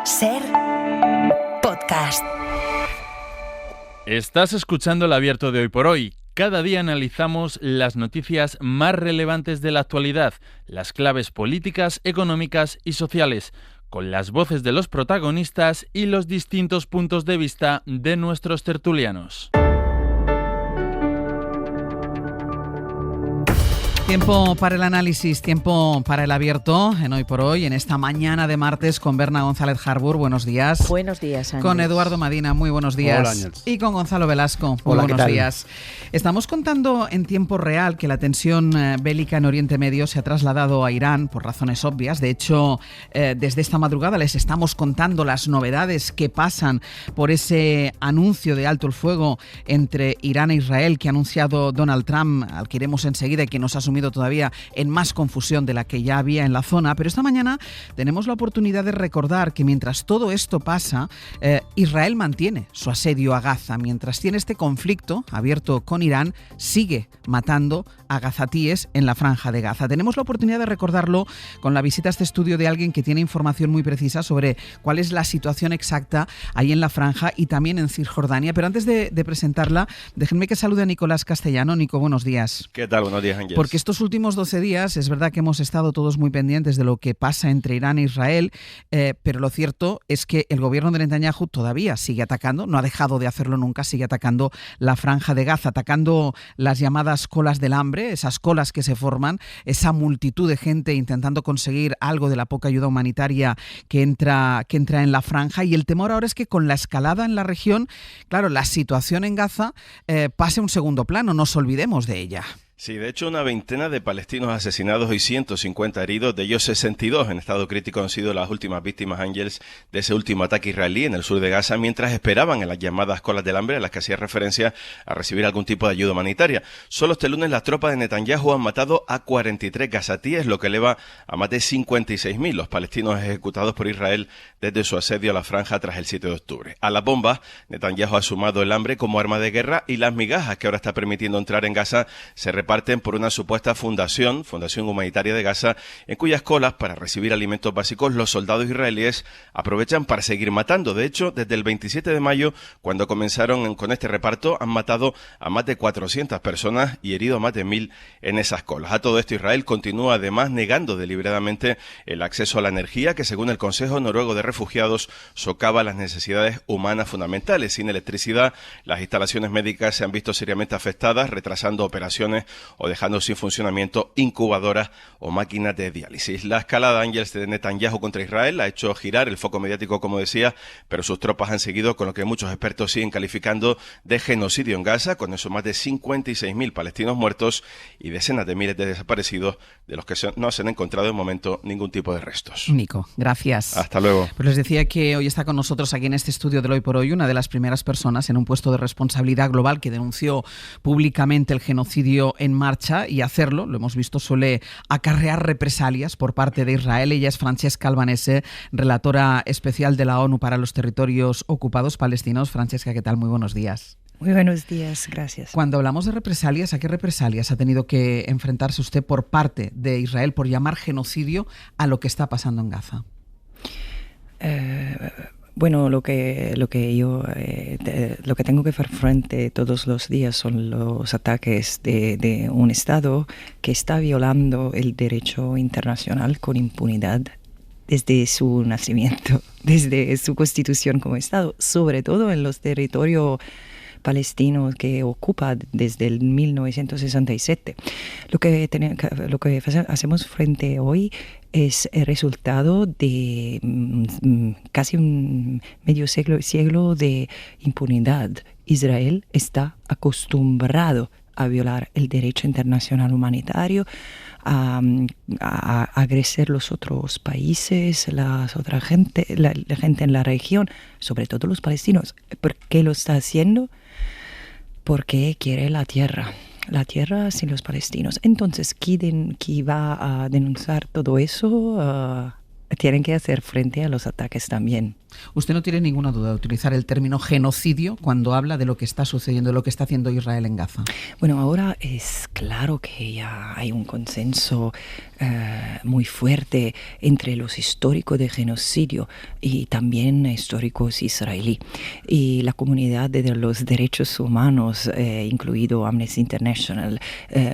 Ser podcast. Estás escuchando el abierto de Hoy por Hoy. Cada día analizamos las noticias más relevantes de la actualidad, las claves políticas, económicas y sociales, con las voces de los protagonistas y los distintos puntos de vista de nuestros tertulianos. Tiempo para el análisis, tiempo para el abierto en Hoy por Hoy, en esta mañana de martes con Berna González Harbour. Buenos días. Buenos días, Ángel. Con Eduardo Madina, muy buenos días. Hola, Ángel. Y con Gonzalo Velasco, muy Hola, buenos días. Estamos contando en tiempo real que la tensión bélica en Oriente Medio se ha trasladado a Irán por razones obvias. De hecho, desde esta madrugada les estamos contando las novedades que pasan por ese anuncio de alto el fuego entre Irán e Israel que ha anunciado Donald Trump, al que iremos enseguida y que nos ha sumido todavía en más confusión de la que ya había en la zona. Pero esta mañana tenemos la oportunidad de recordar que mientras todo esto pasa, Israel mantiene su asedio a Gaza. Mientras tiene este conflicto abierto con Irán, sigue matando a gazatíes en la franja de Gaza. Tenemos la oportunidad de recordarlo con la visita a este estudio de alguien que tiene información muy precisa sobre cuál es la situación exacta ahí en la franja y también en Cisjordania. Pero antes de presentarla, déjenme que salude a Nicolás Castellano. Nico, buenos días. ¿Qué tal? Buenos días, Ángel. Porque estos últimos 12 días es verdad que hemos estado todos muy pendientes de lo que pasa entre Irán e Israel, pero lo cierto es que el gobierno de Netanyahu todavía sigue atacando, no ha dejado de hacerlo nunca, sigue atacando la franja de Gaza, atacando las llamadas colas del hambre, esas colas que se forman, esa multitud de gente intentando conseguir algo de la poca ayuda humanitaria que entra en la franja. Y el temor ahora es que con la escalada en la región, claro, la situación en Gaza pase a un segundo plano, no nos olvidemos de ella. Sí, de hecho, una veintena de palestinos asesinados y 150 heridos, de ellos 62 en estado crítico, han sido las últimas víctimas, Ángeles, de ese último ataque israelí en el sur de Gaza, mientras esperaban en las llamadas colas del hambre, a las que hacía referencia a recibir algún tipo de ayuda humanitaria. Solo este lunes las tropas de Netanyahu han matado a 43 gazatíes, lo que eleva a más de 56.000 los palestinos ejecutados por Israel desde su asedio a la franja tras el 7 de octubre. A las bombas, Netanyahu ha sumado el hambre como arma de guerra y las migajas que ahora está permitiendo entrar en Gaza se reparten por una supuesta fundación humanitaria de Gaza, en cuyas colas para recibir alimentos básicos los soldados israelíes aprovechan para seguir matando. De hecho, desde el 27 de mayo, cuando comenzaron con este reparto, han matado a más de 400 personas y herido a más de 1.000 en esas colas. A todo esto, Israel continúa además negando deliberadamente el acceso a la energía, que según el Consejo Noruego de Refugiados socava las necesidades humanas fundamentales. Sin electricidad, las instalaciones médicas se han visto seriamente afectadas, retrasando operaciones o dejando sin funcionamiento incubadoras o máquinas de diálisis. La escalada, Ángeles, de Netanyahu contra Israel ha hecho girar el foco mediático, como decía, pero sus tropas han seguido con lo que muchos expertos siguen calificando de genocidio en Gaza, con eso más de 56.000 palestinos muertos y decenas de miles de desaparecidos, de los que no se han encontrado de momento ningún tipo de restos. Nico, gracias. Hasta luego. Pues les decía que hoy está con nosotros aquí en este estudio del Hoy por Hoy una de las primeras personas en un puesto de responsabilidad global que denunció públicamente el genocidio en marcha, y hacerlo, lo hemos visto, suele acarrear represalias por parte de Israel. Ella es Francesca Albanese, relatora especial de la ONU para los territorios ocupados palestinos. Francesca, ¿qué tal? Muy buenos días. Muy buenos días, gracias. Cuando hablamos de represalias, ¿a qué represalias ha tenido que enfrentarse usted por parte de Israel por llamar genocidio a lo que está pasando en Gaza? Bueno, lo que tengo que hacer frente todos los días son los ataques de un Estado que está violando el derecho internacional con impunidad desde su nacimiento, desde su constitución como Estado, sobre todo en los territorios palestinos que ocupa desde el 1967. Lo que hacemos frente hoy es el resultado de casi un medio siglo de impunidad. Israel está acostumbrado a violar el derecho internacional humanitario, a agredir los otros países, la gente en la región, sobre todo los palestinos. ¿Por qué lo está haciendo? Porque quiere la tierra sin los palestinos. Entonces, ¿quién va a denunciar todo eso? Tienen que hacer frente a los ataques también. Usted no tiene ninguna duda de utilizar el término genocidio cuando habla de lo que está sucediendo, de lo que está haciendo Israel en Gaza. Bueno, ahora es claro que ya hay un consenso muy fuerte entre los históricos de genocidio y también históricos israelí. Y la comunidad de los derechos humanos, incluido Amnesty International,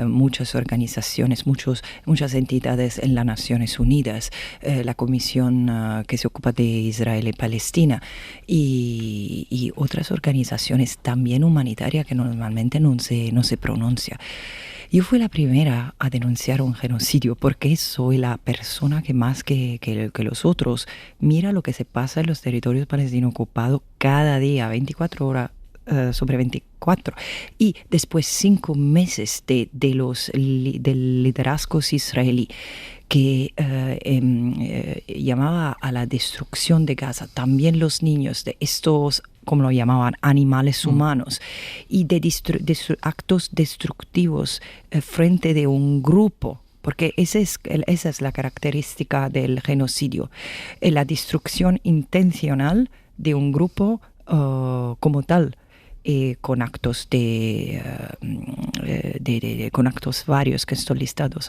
muchas organizaciones, muchas entidades en las Naciones Unidas, la comisión que se ocupa de Israel y Palestina y otras organizaciones también humanitarias que normalmente no se pronuncia. Yo fui la primera a denunciar un genocidio porque soy la persona que más que los otros mira lo que se pasa en los territorios palestinos ocupados cada día, 24 horas sobre 24. Y después 5 meses del liderazgo israelí que llamaba a la destrucción de Gaza, también los niños de estos, como lo llamaban, animales humanos, y de actos destructivos frente de un grupo, porque esa es la característica del genocidio, la destrucción intencional de un grupo como tal. Con actos con actos varios que están listados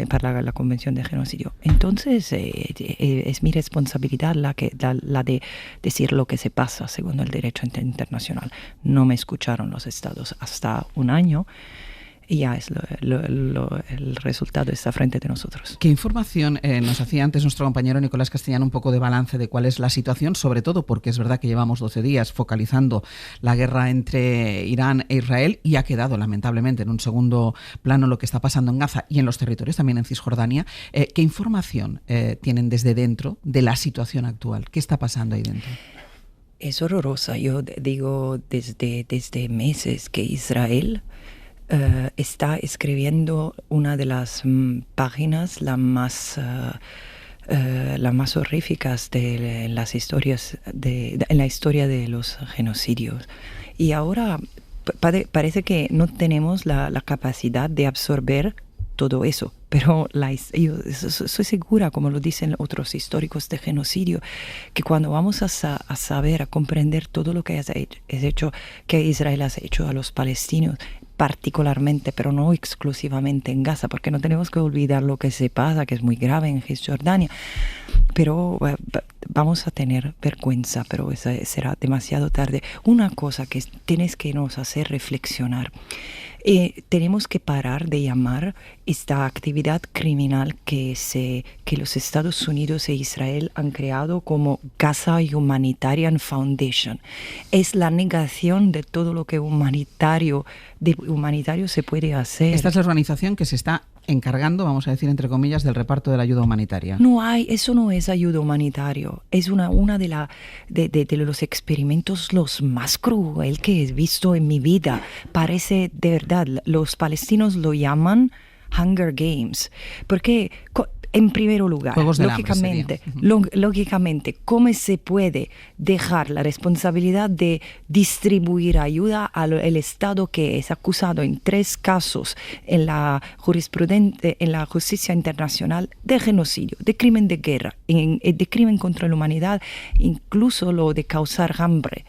para la Convención de Genocidio. Entonces es mi responsabilidad la de decir lo que se pasa según el derecho internacional. No me escucharon los estados hasta un año y ya es el resultado está frente de nosotros. ¿Qué información nos hacía antes nuestro compañero Nicolás Castellano, un poco de balance de cuál es la situación, sobre todo porque es verdad que llevamos 12 días focalizando la guerra entre Irán e Israel y ha quedado lamentablemente en un segundo plano lo que está pasando en Gaza y en los territorios, también en Cisjordania? ¿Qué información tienen desde dentro de la situación actual? ¿Qué está pasando ahí dentro? Es horrorosa. Yo digo desde meses que Israel está escribiendo una de las páginas las más horríficas en las historias en la historia de los genocidios. Y ahora parece que no tenemos la capacidad de absorber todo eso, pero yo soy segura, como lo dicen otros históricos de genocidio, que cuando vamos a saber, a comprender todo lo que que Israel ha hecho a los palestinos, particularmente, pero no exclusivamente en Gaza, porque no tenemos que olvidar lo que se pasa, que es muy grave en Cisjordania. Pero vamos a tener vergüenza, pero será demasiado tarde. Una cosa que tienes que nos hacer reflexionar. Tenemos que parar de llamar esta actividad criminal que los Estados Unidos e Israel han creado como Gaza Humanitarian Foundation. Es la negación de todo lo que humanitario se puede hacer. Esta es la organización que se está encargando, vamos a decir entre comillas, del reparto de la ayuda humanitaria. Eso no es ayuda humanitaria. Es una de los experimentos los más cruel que he visto en mi vida. Parece de verdad, los palestinos lo llaman Hunger Games, porque en primer lugar, lógicamente, ¿cómo se puede dejar la responsabilidad de distribuir ayuda al Estado que es acusado en 3 casos en la justicia internacional de genocidio, de crimen de guerra, de crimen contra la humanidad, incluso lo de causar hambre?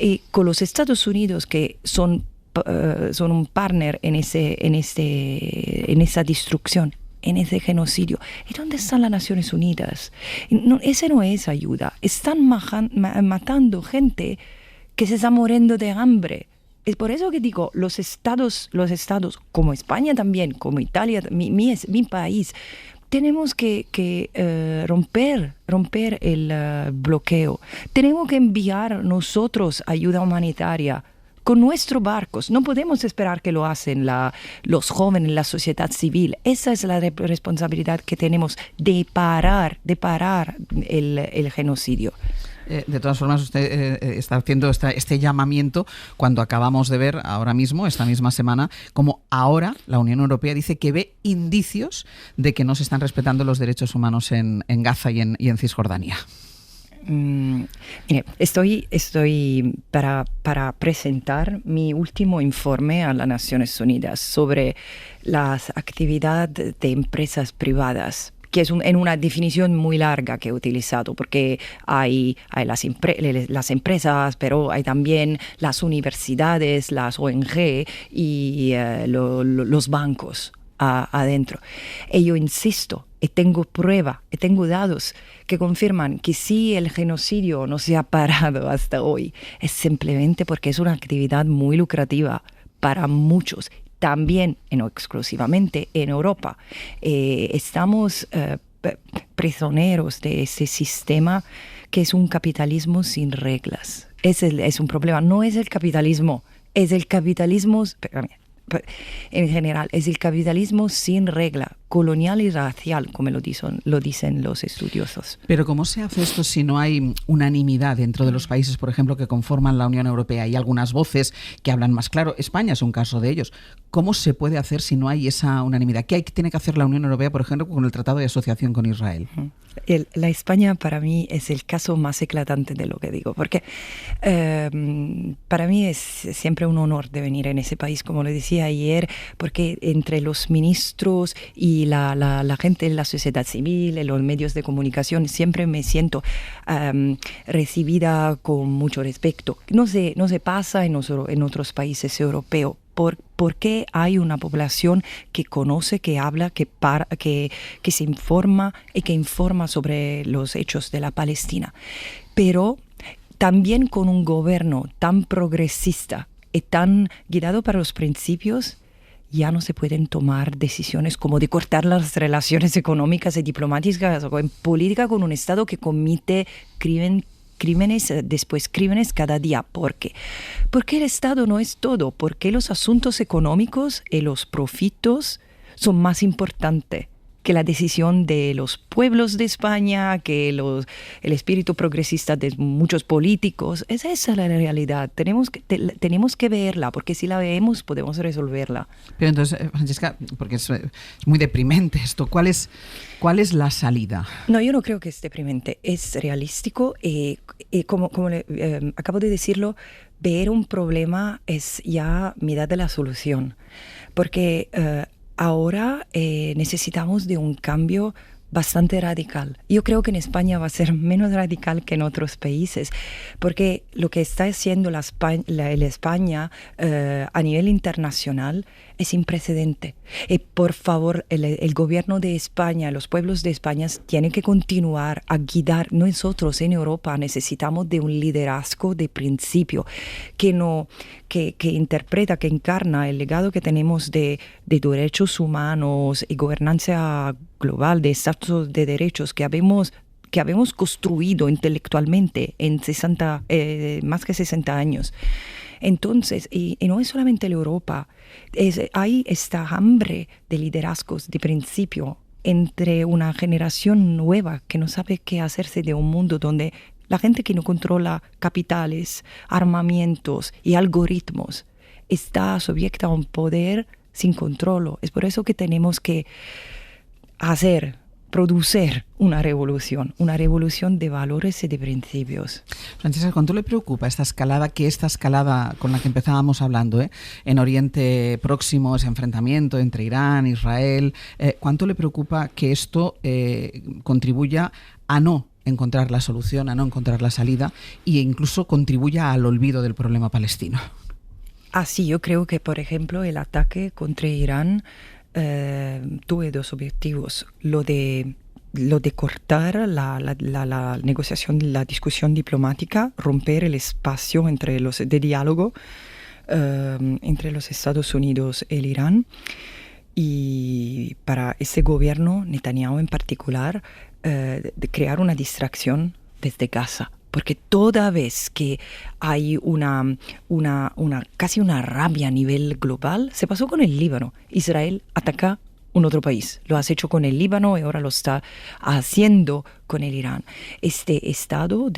Y con los Estados Unidos, que son un partner en esa destrucción, en ese genocidio. ¿Y dónde están las Naciones Unidas? Ese no es ayuda. Están matando gente que se está muriendo de hambre. Es por eso que digo, los estados, como España también, como Italia, mi país, tenemos que romper el bloqueo. Tenemos que enviar nosotros ayuda humanitaria con nuestros barcos. No podemos esperar que lo hacen los jóvenes, la sociedad civil. Esa es la responsabilidad que tenemos de parar el genocidio. De todas formas, usted está haciendo este llamamiento cuando acabamos de ver ahora mismo, esta misma semana, como ahora la Unión Europea dice que ve indicios de que no se están respetando los derechos humanos en Gaza y en Cisjordania. Mire, estoy para presentar mi último informe a las Naciones Unidas sobre las actividades de empresas privadas que es en una definición muy larga que he utilizado, porque hay las empresas, pero hay también las universidades, las ONG y los bancos adentro. Y yo insisto, y tengo prueba, y tengo datos que confirman que si el genocidio no se ha parado hasta hoy, es simplemente porque es una actividad muy lucrativa para muchos, también y no exclusivamente en Europa. Estamos prisioneros de ese sistema que es un capitalismo sin reglas. Es un problema, no es el capitalismo, es el capitalismo... En general, es el capitalismo sin regla, colonial y racial, como lo dicen los estudiosos. Pero ¿cómo se hace esto si no hay unanimidad dentro de los países, por ejemplo, que conforman la Unión Europea? Hay algunas voces que hablan más claro. España es un caso de ellos. ¿Cómo se puede hacer si no hay esa unanimidad? ¿Qué tiene que hacer la Unión Europea, por ejemplo, con el Tratado de Asociación con Israel? La España para mí es el caso más eclatante de lo que digo, porque para mí es siempre un honor de venir en ese país, como le decía ayer, porque entre los ministros y la gente de la sociedad civil, en los medios de comunicación, siempre me siento recibida con mucho respeto. No se pasa en otros países europeos. ¿Por qué hay una población que conoce, que habla, que se informa y que informa sobre los hechos de la Palestina? Pero también con un gobierno tan progresista y tan guiado para los principios, ya no se pueden tomar decisiones como de cortar las relaciones económicas y diplomáticas o en política con un Estado que comete crímenes, después crímenes cada día. ¿Por qué? Porque el Estado no es todo, porque los asuntos económicos y los profitos son más importantes que la decisión de los pueblos de España, que el espíritu progresista de muchos políticos. Esa es la realidad. Tenemos que verla, porque si la vemos podemos resolverla. Pero entonces, Francesca, porque es muy deprimente esto, ¿cuál es la salida? No, yo no creo que es deprimente, es realístico. Como acabo de decirlo, ver un problema es ya mitad de la solución, porque ahora necesitamos de un cambio bastante radical. Yo creo que en España va a ser menos radical que en otros países, porque lo que está haciendo la España a nivel internacional es sin precedente. Por favor, el gobierno de España, los pueblos de España tienen que continuar a guiar. Nosotros en Europa necesitamos de un liderazgo de principio que interpreta, que encarna el legado que tenemos de derechos humanos y gobernanza global, de estatus de derechos que habemos construido intelectualmente en más que 60 años. Entonces, y no es solamente la Europa, hay esta hambre de liderazgos de principio entre una generación nueva que no sabe qué hacerse de un mundo donde la gente que no controla capitales, armamentos y algoritmos está subyecta a un poder sin control. Es por eso que tenemos que producir una revolución de valores y de principios. Francesca, ¿cuánto le preocupa esta escalada con la que empezábamos hablando, en Oriente Próximo, ese enfrentamiento entre Irán, Israel? ¿Cuánto le preocupa que esto contribuya a no encontrar la solución, a no encontrar la salida e incluso contribuya al olvido del problema palestino? Sí, yo creo que, por ejemplo, el ataque contra Irán tuve dos objetivos. Lo de cortar la negociación, la discusión diplomática, romper el espacio de diálogo entre los Estados Unidos y el Irán. Y para ese gobierno, Netanyahu en particular, de crear una distracción desde Gaza. Porque toda vez que hay casi una rabia a nivel global, se pasó con el Líbano. Israel ataca un otro país. Lo has hecho con el Líbano y ahora lo está haciendo con el Irán. Este Estado,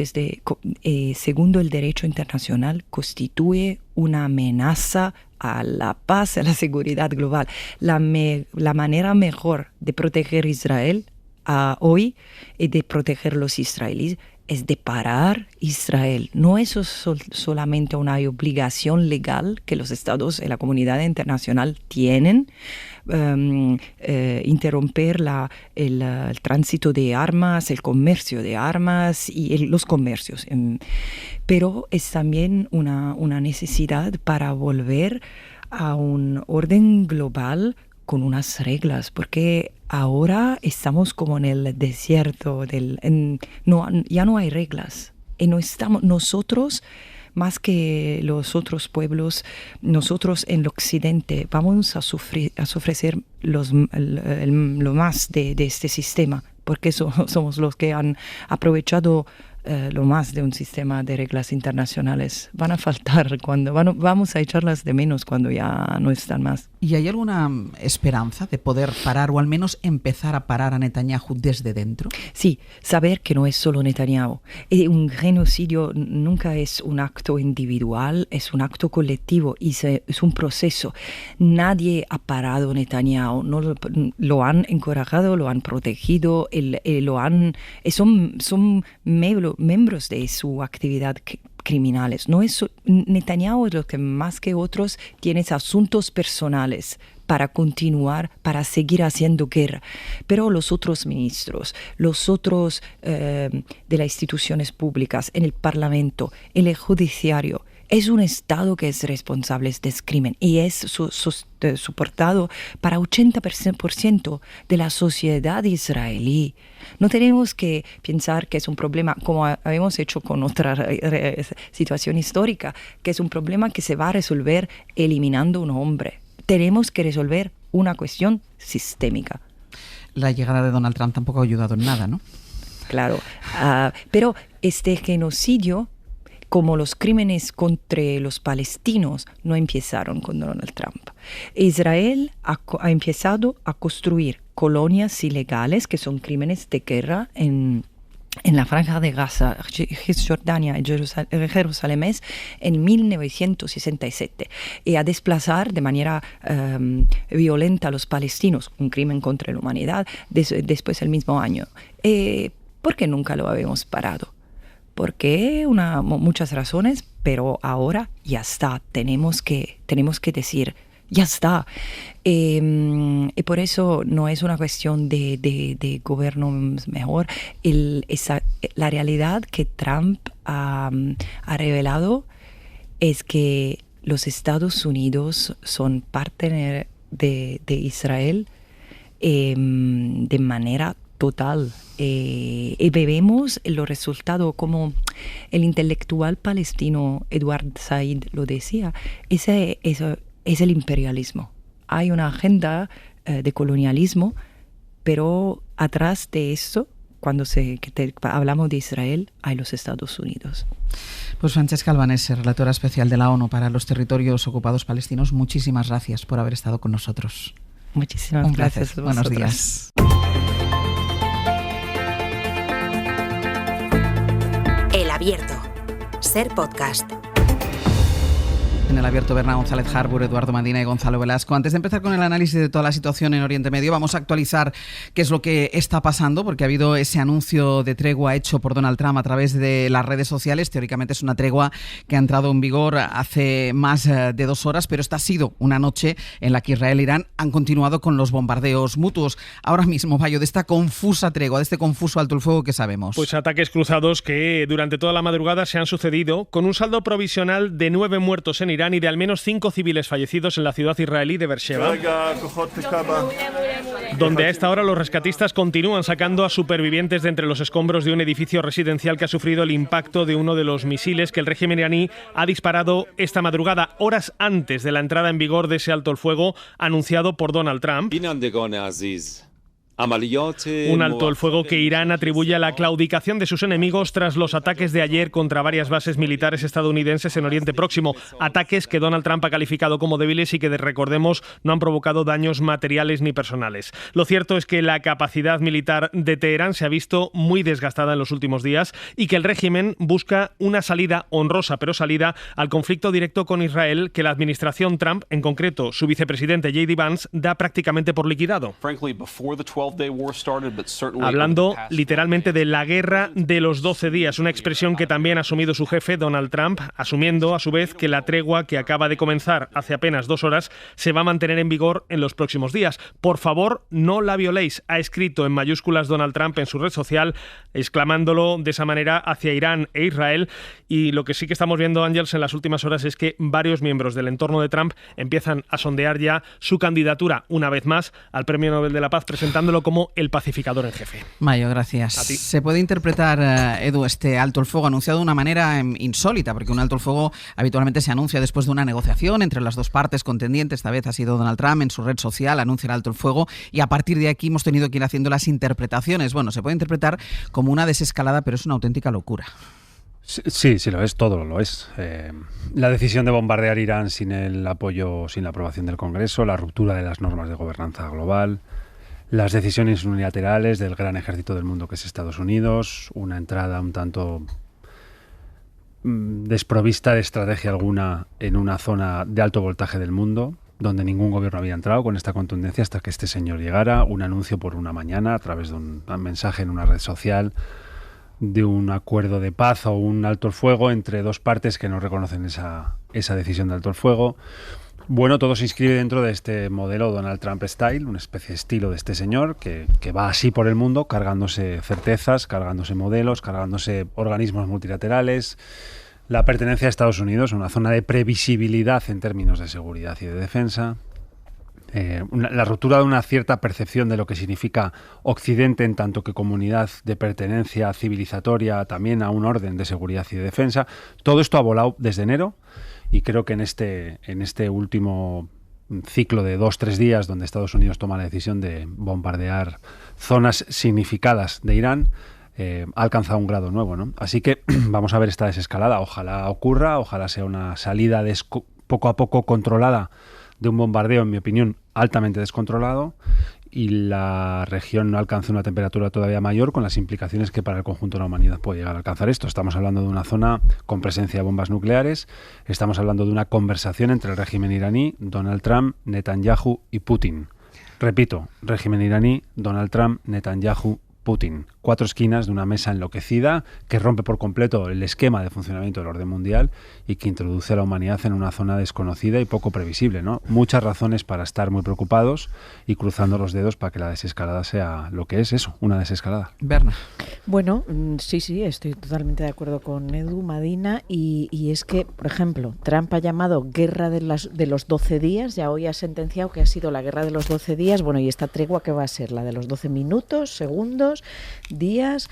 según el derecho internacional, constituye una amenaza a la paz, a la seguridad global. La manera mejor de proteger a Israel hoy es de proteger a los israelíes, es de parar Israel. No es solamente una obligación legal que los estados y la comunidad internacional tienen, interromper el tránsito de armas, el comercio de armas y los comercios. Pero es también una necesidad para volver a un orden global con unas reglas, porque ahora estamos como en el desierto, ya no hay reglas. Y no estamos nosotros, más que los otros pueblos, nosotros en el occidente vamos a sufrir lo más de este sistema, porque somos los que han aprovechado lo más de un sistema de reglas internacionales. Van a faltar vamos a echarlas de menos cuando ya no están más. ¿Y hay alguna esperanza de poder parar o al menos empezar a parar a Netanyahu desde dentro? Sí, saber que no es solo Netanyahu. Un genocidio nunca es un acto individual, es un acto colectivo y es un proceso. Nadie ha parado a Netanyahu, lo han encorajado, lo han protegido, son miembros de su actividad criminales. Netanyahu es lo que más que otros tiene asuntos personales para continuar, para seguir haciendo guerra. Pero los otros ministros, los otros de las instituciones públicas, en el Parlamento, en el judiciario, es un Estado que es responsable de este crimen y es soportado para 80% de la sociedad israelí. No tenemos que pensar que es un problema, como habíamos hecho con otra situación histórica, que es un problema que se va a resolver eliminando un hombre. Tenemos que resolver una cuestión sistémica. La llegada de Donald Trump tampoco ha ayudado en nada, ¿no? Claro, pero este genocidio, como los crímenes contra los palestinos, no empezaron con Donald Trump. Israel ha empezado a construir colonias ilegales, que son crímenes de guerra, en la Franja de Gaza, Cisjordania y Jerusalén en 1967 y a desplazar de manera violenta a los palestinos, un crimen contra la humanidad, después del mismo año. ¿Por qué nunca lo habíamos parado? Porque muchas razones, pero ahora ya está. Tenemos que decir, ya está. Y por eso no es una cuestión de gobierno mejor. La realidad que Trump ha revelado es que los Estados Unidos son partner de Israel de manera total. Y vemos los resultados, como el intelectual palestino Edward Said lo decía, ese es el imperialismo. Hay una agenda de colonialismo, pero atrás de eso, cuando hablamos de Israel, hay los Estados Unidos. Pues Francesca Albanese, relatora especial de la ONU para los territorios ocupados palestinos, muchísimas gracias por haber estado con nosotros. Muchísimas gracias. Buenos días. El Abierto. Ser podcast. En el Abierto, Berna González Harbour, Eduardo Madina y Gonzalo Velasco. Antes de empezar con el análisis de toda la situación en Oriente Medio, vamos a actualizar qué es lo que está pasando, porque ha habido ese anuncio de tregua hecho por Donald Trump a través de las redes sociales. Teóricamente es una tregua que ha entrado en vigor hace más de 2 horas, pero esta ha sido una noche en la que Israel e Irán han continuado con los bombardeos mutuos. Ahora mismo, Bayo, de esta confusa tregua, de este confuso alto el fuego, ¿qué sabemos? Pues ataques cruzados que durante toda la madrugada se han sucedido, con un saldo provisional de 9 muertos en Irán y de al menos 5 civiles fallecidos en la ciudad israelí de Beersheba, donde a esta hora los rescatistas continúan sacando a supervivientes de entre los escombros de un edificio residencial que ha sufrido el impacto de uno de los misiles que el régimen iraní ha disparado esta madrugada, horas antes de la entrada en vigor de ese alto el fuego anunciado por Donald Trump. Un alto el fuego que Irán atribuye a la claudicación de sus enemigos tras los ataques de ayer contra varias bases militares estadounidenses en Oriente Próximo. Ataques que Donald Trump ha calificado como débiles y que, recordemos, no han provocado daños materiales ni personales. Lo cierto es que la capacidad militar de Teherán se ha visto muy desgastada en los últimos días y que el régimen busca una salida honrosa, pero salida al conflicto directo con Israel que la administración Trump, en concreto su vicepresidente J.D. Vance, da prácticamente por liquidado. hablando literalmente de la guerra de los 12 días, una expresión que también ha asumido su jefe, Donald Trump, asumiendo a su vez que la tregua que acaba de comenzar hace apenas 2 horas se va a mantener en vigor en los próximos días. Por favor, no la violéis, ha escrito en mayúsculas Donald Trump en su red social, exclamándolo de esa manera hacia Irán e Israel. Y lo que sí que estamos viendo, Ángels, en las últimas horas es que varios miembros del entorno de Trump empiezan a sondear ya su candidatura, una vez más, al Premio Nobel de la Paz, presentándolo como el pacificador en jefe. Mayo, gracias. A ti. Se puede interpretar, Edu, este alto el fuego anunciado de una manera insólita, porque un alto el fuego habitualmente se anuncia después de una negociación entre las dos partes contendientes. Esta vez ha sido Donald Trump en su red social, anuncia el alto el fuego, y a partir de aquí hemos tenido que ir haciendo las interpretaciones. Bueno, se puede interpretar como una desescalada, pero es una auténtica locura. Sí, lo es, todo lo es. La decisión de bombardear Irán sin el apoyo, sin la aprobación del Congreso, la ruptura de las normas de gobernanza global, las decisiones unilaterales del gran ejército del mundo que es Estados Unidos, una entrada un tanto desprovista de estrategia alguna en una zona de alto voltaje del mundo, donde ningún gobierno había entrado con esta contundencia hasta que este señor llegara, un anuncio por una mañana a través de un mensaje en una red social de un acuerdo de paz o un alto el fuego entre dos partes que no reconocen esa decisión de alto el fuego. Bueno, todo se inscribe dentro de este modelo Donald Trump Style, una especie de estilo de este señor que va así por el mundo, cargándose certezas, cargándose modelos, cargándose organismos multilaterales, la pertenencia a Estados Unidos, una zona de previsibilidad en términos de seguridad y de defensa, la ruptura de una cierta percepción de lo que significa Occidente en tanto que comunidad de pertenencia civilizatoria también a un orden de seguridad y de defensa. Todo esto ha volado desde enero y creo que en este último ciclo de 2-3 días donde Estados Unidos toma la decisión de bombardear zonas significadas de Irán, ha alcanzado un grado nuevo, ¿no? Así que vamos a ver esta desescalada. Ojalá ocurra, ojalá sea una salida poco a poco controlada de un bombardeo, en mi opinión, altamente descontrolado, y la región no alcance una temperatura todavía mayor, con las implicaciones que para el conjunto de la humanidad puede llegar a alcanzar esto. Estamos hablando de una zona con presencia de bombas nucleares, estamos hablando de una conversación entre el régimen iraní, Donald Trump, Netanyahu y Putin. Repito, régimen iraní, Donald Trump, Netanyahu, Putin. 4 esquinas de una mesa enloquecida que rompe por completo el esquema de funcionamiento del orden mundial y que introduce a la humanidad en una zona desconocida y poco previsible, ¿no? Muchas razones para estar muy preocupados y cruzando los dedos para que la desescalada sea lo que es eso, una desescalada. Berna. Bueno, sí, estoy totalmente de acuerdo con Edu, Madina, y es que, por ejemplo, Trump ha llamado guerra de los 12 días, ya hoy ha sentenciado que ha sido la guerra de los 12 días, bueno, y esta tregua, ¿qué va a ser? La de los 12 minutos, segundos, días,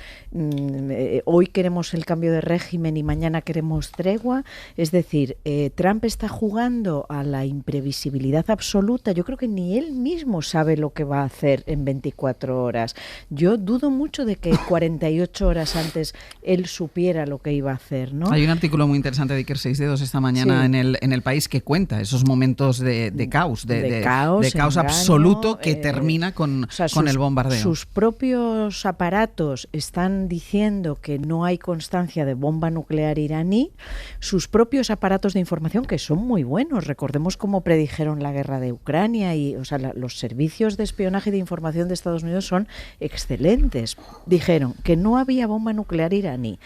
hoy queremos el cambio de régimen y mañana queremos tregua. Es decir, Trump está jugando a la imprevisibilidad absoluta. Yo creo que ni él mismo sabe lo que va a hacer en 24 horas. Yo dudo mucho de que 48 horas antes él supiera lo que iba a hacer, ¿no? Hay un artículo muy interesante de Iker Seisdedos esta mañana, sí, en el País, que cuenta esos momentos de caos, de caos engaño, absoluto que termina con el bombardeo. Sus propios aparatos están diciendo que no hay constancia de bomba nuclear iraní, sus propios aparatos de información, que son muy buenos, recordemos cómo predijeron la guerra de Ucrania, y los servicios de espionaje y de información de Estados Unidos son excelentes. Dijeron que no había bomba nuclear iraní,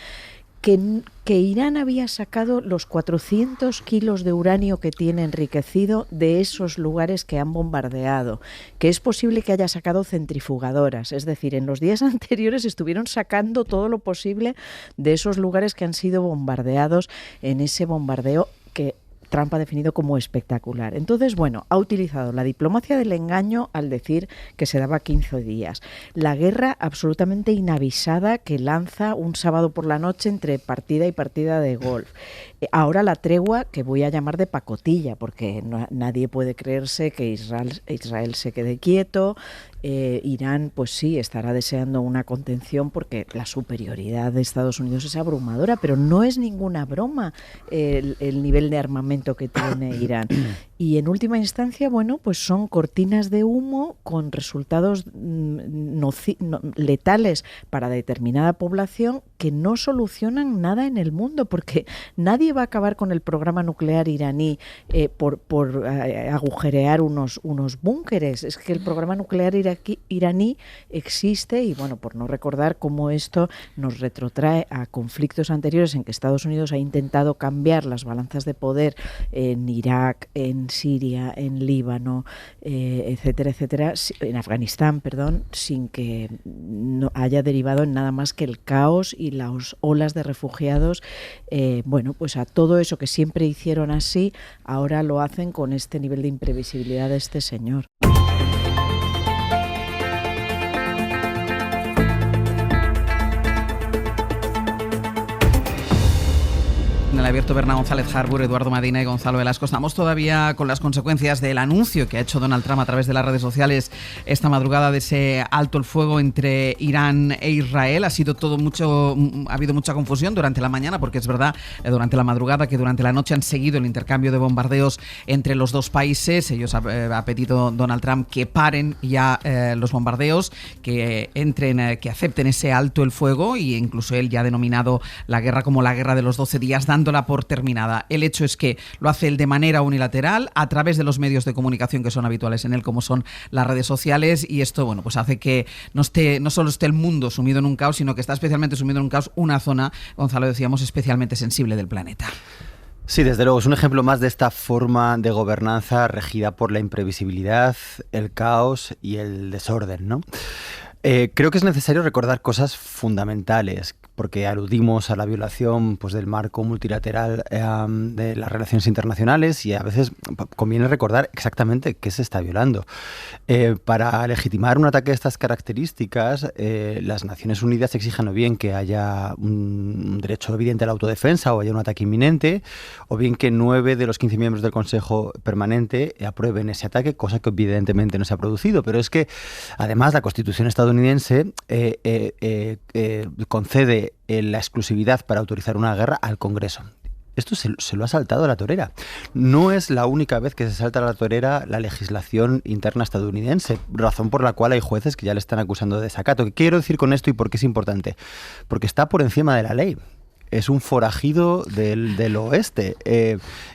que Irán había sacado los 400 kilos de uranio que tiene enriquecido de esos lugares que han bombardeado, que es posible que haya sacado centrifugadoras, es decir, en los días anteriores estuvieron sacando todo lo posible de esos lugares que han sido bombardeados en ese bombardeo que Trump ha definido como espectacular. Entonces, bueno, ha utilizado la diplomacia del engaño al decir que se daba 15 días. La guerra absolutamente inavisada que lanza un sábado por la noche entre partida y partida de golf. Ahora la tregua, que voy a llamar de pacotilla, porque nadie puede creerse que Israel se quede quieto. Irán, pues sí, estará deseando una contención porque la superioridad de Estados Unidos es abrumadora, pero no es ninguna broma el nivel de armamento armamento que tiene Irán. Y en última instancia, bueno, pues son cortinas de humo con resultados letales para determinada población que no solucionan nada en el mundo, porque nadie va a acabar con el programa nuclear iraní por agujerear unos búnkeres. Es que el programa nuclear iraní existe y, bueno, por no recordar cómo esto nos retrotrae a conflictos anteriores en que Estados Unidos ha intentado cambiar las balanzas de poder en Irak, en Siria, en Líbano, etcétera, etcétera, en Afganistán, perdón, sin que no haya derivado en nada más que el caos y las olas de refugiados. Bueno, pues a todo eso que siempre hicieron así, ahora lo hacen con este nivel de imprevisibilidad de este señor. En el abierto, Berna González Harbour, Eduardo Madina y Gonzalo Velasco. Estamos todavía con las consecuencias del anuncio que ha hecho Donald Trump a través de las redes sociales esta madrugada de ese alto el fuego entre Irán e Israel. Ha habido mucha confusión durante la mañana, porque es verdad, durante la madrugada, que durante la noche han seguido el intercambio de bombardeos entre los dos países. Ellos ha pedido Donald Trump que paren ya los bombardeos, que que acepten ese alto el fuego, y incluso él ya ha denominado la guerra como la guerra de los 12 días, dándola por terminada. El hecho es que lo hace él de manera unilateral, a través de los medios de comunicación que son habituales en él, como son las redes sociales, y esto, bueno, pues hace que no solo esté el mundo sumido en un caos, sino que está especialmente sumido en un caos una zona, Gonzalo, decíamos, especialmente sensible del planeta. Sí, desde luego, es un ejemplo más de esta forma de gobernanza regida por la imprevisibilidad, el caos y el desorden, ¿no? Creo que es necesario recordar cosas fundamentales, porque aludimos a la violación, pues, del marco multilateral de las relaciones internacionales, y a veces conviene recordar exactamente qué se está violando. Para legitimar un ataque de estas características, las Naciones Unidas exigen o bien que haya un derecho evidente a la autodefensa o haya un ataque inminente, o bien que 9 de los 15 miembros del Consejo Permanente aprueben ese ataque, cosa que evidentemente no se ha producido. Pero es que, además, la Constitución estadounidense concede la exclusividad para autorizar una guerra al Congreso. Esto se lo ha saltado a la torera. No es la única vez que se salta a la torera la legislación interna estadounidense, razón por la cual hay jueces que ya le están acusando de desacato. ¿Qué quiero decir con esto y por qué es importante? Porque está por encima de la ley. Es un forajido del oeste,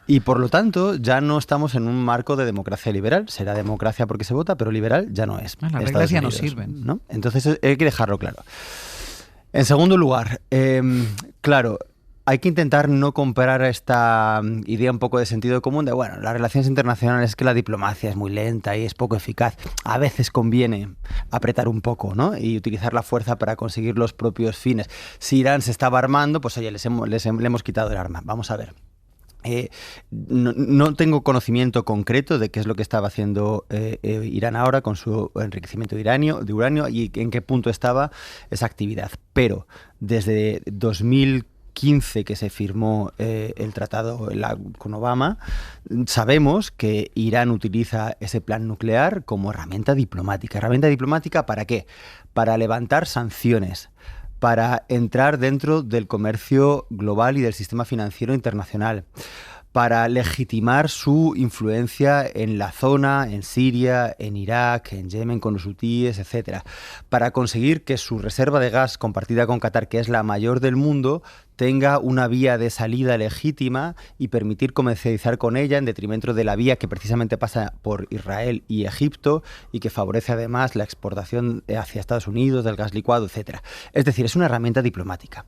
y por lo tanto ya no estamos en un marco de democracia liberal. Será democracia porque se vota, pero liberal ya no es. Las reglas ya no sirven, ¿no? Entonces hay que dejarlo claro. En segundo lugar, claro, hay que intentar no comprar esta idea un poco de sentido común de, bueno, las relaciones internacionales, es que la diplomacia es muy lenta y es poco eficaz. A veces conviene apretar un poco, ¿no? Y utilizar la fuerza para conseguir los propios fines. Si Irán se estaba armando, pues oye, le hemos quitado el arma. Vamos a ver. No tengo conocimiento concreto de qué es lo que estaba haciendo Irán ahora con su enriquecimiento de uranio y en qué punto estaba esa actividad. Pero desde 2015, que se firmó el tratado con Obama, sabemos que Irán utiliza ese plan nuclear como herramienta diplomática. ¿Herramienta diplomática para qué? Para levantar sanciones, para entrar dentro del comercio global y del sistema financiero internacional, para legitimar su influencia en la zona, en Siria, en Irak, en Yemen con los hutíes, etcétera, para conseguir que su reserva de gas compartida con Qatar, que es la mayor del mundo, tenga una vía de salida legítima y permitir comercializar con ella en detrimento de la vía que precisamente pasa por Israel y Egipto y que favorece además la exportación hacia Estados Unidos del gas licuado, etcétera. Es decir, es una herramienta diplomática.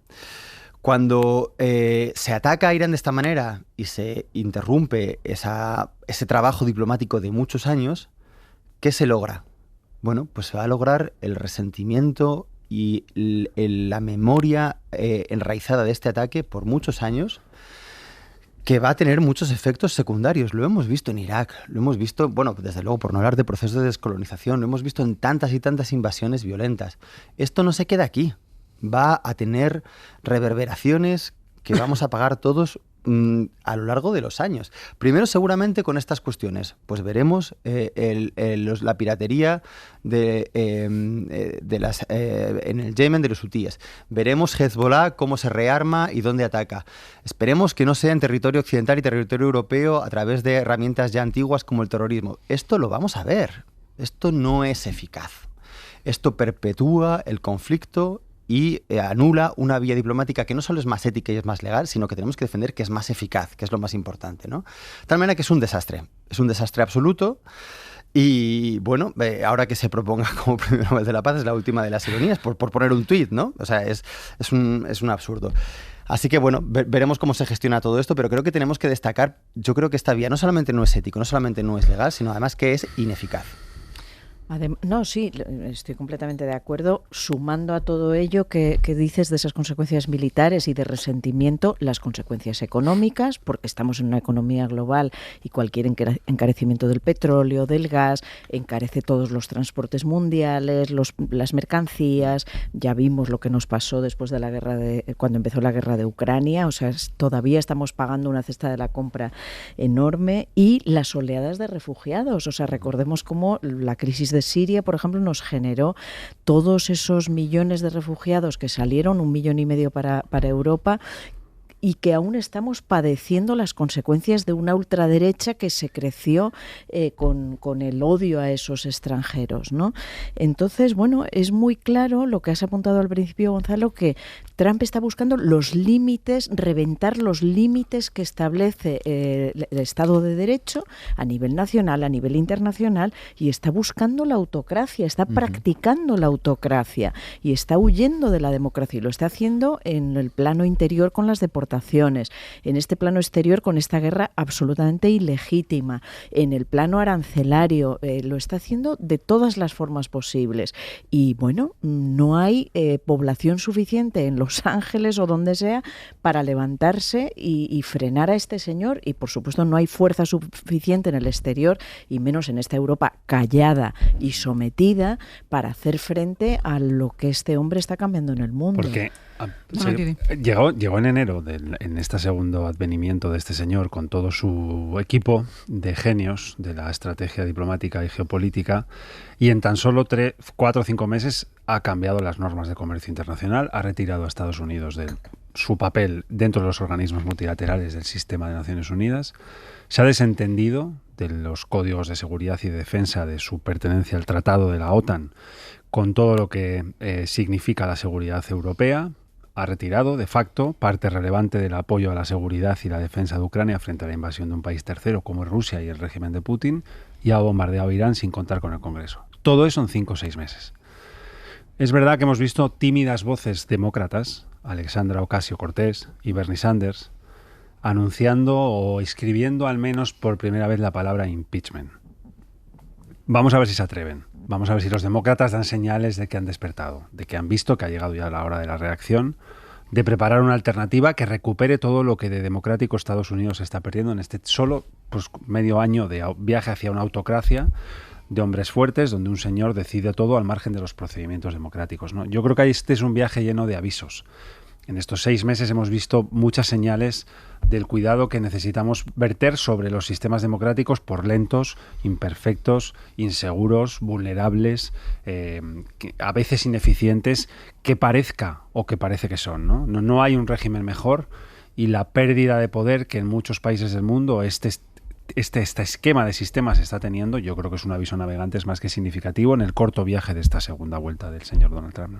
Cuando se ataca a Irán de esta manera y se interrumpe ese trabajo diplomático de muchos años, ¿qué se logra? Bueno, pues se va a lograr el resentimiento y la memoria enraizada de este ataque por muchos años, que va a tener muchos efectos secundarios. Lo hemos visto en Irak, lo hemos visto, bueno, desde luego, por no hablar de procesos de descolonización, lo hemos visto en tantas y tantas invasiones violentas. Esto no se queda aquí. Va a tener reverberaciones que vamos a pagar todos a lo largo de los años. Primero, seguramente con estas cuestiones, pues veremos la piratería en el Yemen de los hutíes. Veremos Hezbollah cómo se rearma y dónde ataca. Esperemos que no sea en territorio occidental y territorio europeo a través de herramientas ya antiguas como el terrorismo. Esto lo vamos a ver. Esto no es eficaz. Esto perpetúa el conflicto y anula una vía diplomática que no solo es más ética y es más legal, sino que tenemos que defender que es más eficaz, que es lo más importante, ¿no? De tal manera que es un desastre absoluto. Y bueno, ahora que se proponga como Premio Nobel de la Paz es la última de las ironías, por poner un tuit, ¿no? O sea, es un absurdo. Así que bueno, veremos cómo se gestiona todo esto, pero creo que tenemos que destacar, yo creo que esta vía no solamente no es ético, no solamente no es legal, sino además que es ineficaz. No, sí, estoy completamente de acuerdo. Sumando a todo ello que dices de esas consecuencias militares y de resentimiento, las consecuencias económicas, porque estamos en una economía global y cualquier encarecimiento del petróleo, del gas, encarece todos los transportes mundiales, las mercancías. Ya vimos lo que nos pasó después de la guerra cuando empezó la guerra de Ucrania. O sea, todavía estamos pagando una cesta de la compra enorme, y las oleadas de refugiados. O sea, recordemos cómo la crisis de Siria, por ejemplo, nos generó todos esos millones de refugiados que salieron, 1,5 millones para Europa, y que aún estamos padeciendo las consecuencias de una ultraderecha que se creció con el odio a esos extranjeros, ¿no? Entonces, bueno, es muy claro lo que has apuntado al principio, Gonzalo, que Trump está buscando los límites, reventar los límites que establece el Estado de Derecho a nivel nacional, a nivel internacional, y está buscando la autocracia, está practicando la autocracia y está huyendo de la democracia, y lo está haciendo en el plano interior con las deportaciones, en este plano exterior con esta guerra absolutamente ilegítima, en el plano arancelario, lo está haciendo de todas las formas posibles. Y bueno, no hay población suficiente en Los Ángeles o donde sea para levantarse y frenar a este señor, y por supuesto no hay fuerza suficiente en el exterior, y menos en esta Europa callada y sometida, para hacer frente a lo que este hombre está cambiando en el mundo. Porque llegó en enero, en este segundo advenimiento de este señor, con todo su equipo de genios de la estrategia diplomática y geopolítica, y en tan solo 4 o 5 meses ha cambiado las normas de comercio internacional, ha retirado a Estados Unidos de su papel dentro de los organismos multilaterales del sistema de Naciones Unidas, se ha desentendido de los códigos de seguridad y de defensa, de su pertenencia al tratado de la OTAN, con todo lo que significa la seguridad europea. Ha retirado, de facto, parte relevante del apoyo a la seguridad y la defensa de Ucrania frente a la invasión de un país tercero como es Rusia y el régimen de Putin, y ha bombardeado a Irán sin contar con el Congreso. Todo eso en 5 o 6 meses. Es verdad que hemos visto tímidas voces demócratas, Alexandra Ocasio-Cortez y Bernie Sanders, anunciando o escribiendo al menos por primera vez la palabra impeachment. Vamos a ver si se atreven. Vamos a ver si los demócratas dan señales de que han despertado, de que han visto que ha llegado ya la hora de la reacción, de preparar una alternativa que recupere todo lo que de democrático Estados Unidos está perdiendo en este solo medio año de viaje hacia una autocracia de hombres fuertes, donde un señor decide todo al margen de los procedimientos democráticos, ¿no? Yo creo que este es un viaje lleno de avisos. En estos 6 meses hemos visto muchas señales del cuidado que necesitamos verter sobre los sistemas democráticos por lentos, imperfectos, inseguros, vulnerables, a veces ineficientes, que parezca o que parece que son, ¿no? No hay un régimen mejor, y la pérdida de poder que en muchos países del mundo este esquema de sistemas está teniendo, yo creo que es un aviso a navegantes más que significativo en el corto viaje de esta segunda vuelta del señor Donald Trump, ¿no?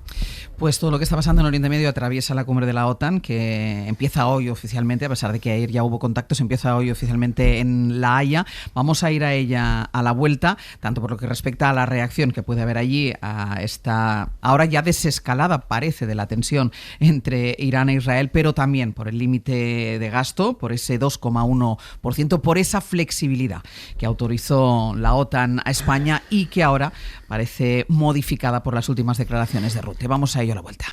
Pues todo lo que está pasando en Oriente Medio atraviesa la cumbre de la OTAN, que empieza hoy oficialmente, a pesar de que ayer ya hubo contactos, empieza hoy oficialmente en La Haya. Vamos a ir a ella a la vuelta, tanto por lo que respecta a la reacción que puede haber allí a esta ahora ya desescalada, parece, de la tensión entre Irán e Israel, pero también por el límite de gasto, por ese 2,1%, por esa flexibilidad que autorizó la OTAN a España y que ahora parece modificada por las últimas declaraciones de Rutte. Vamos a ello a la vuelta.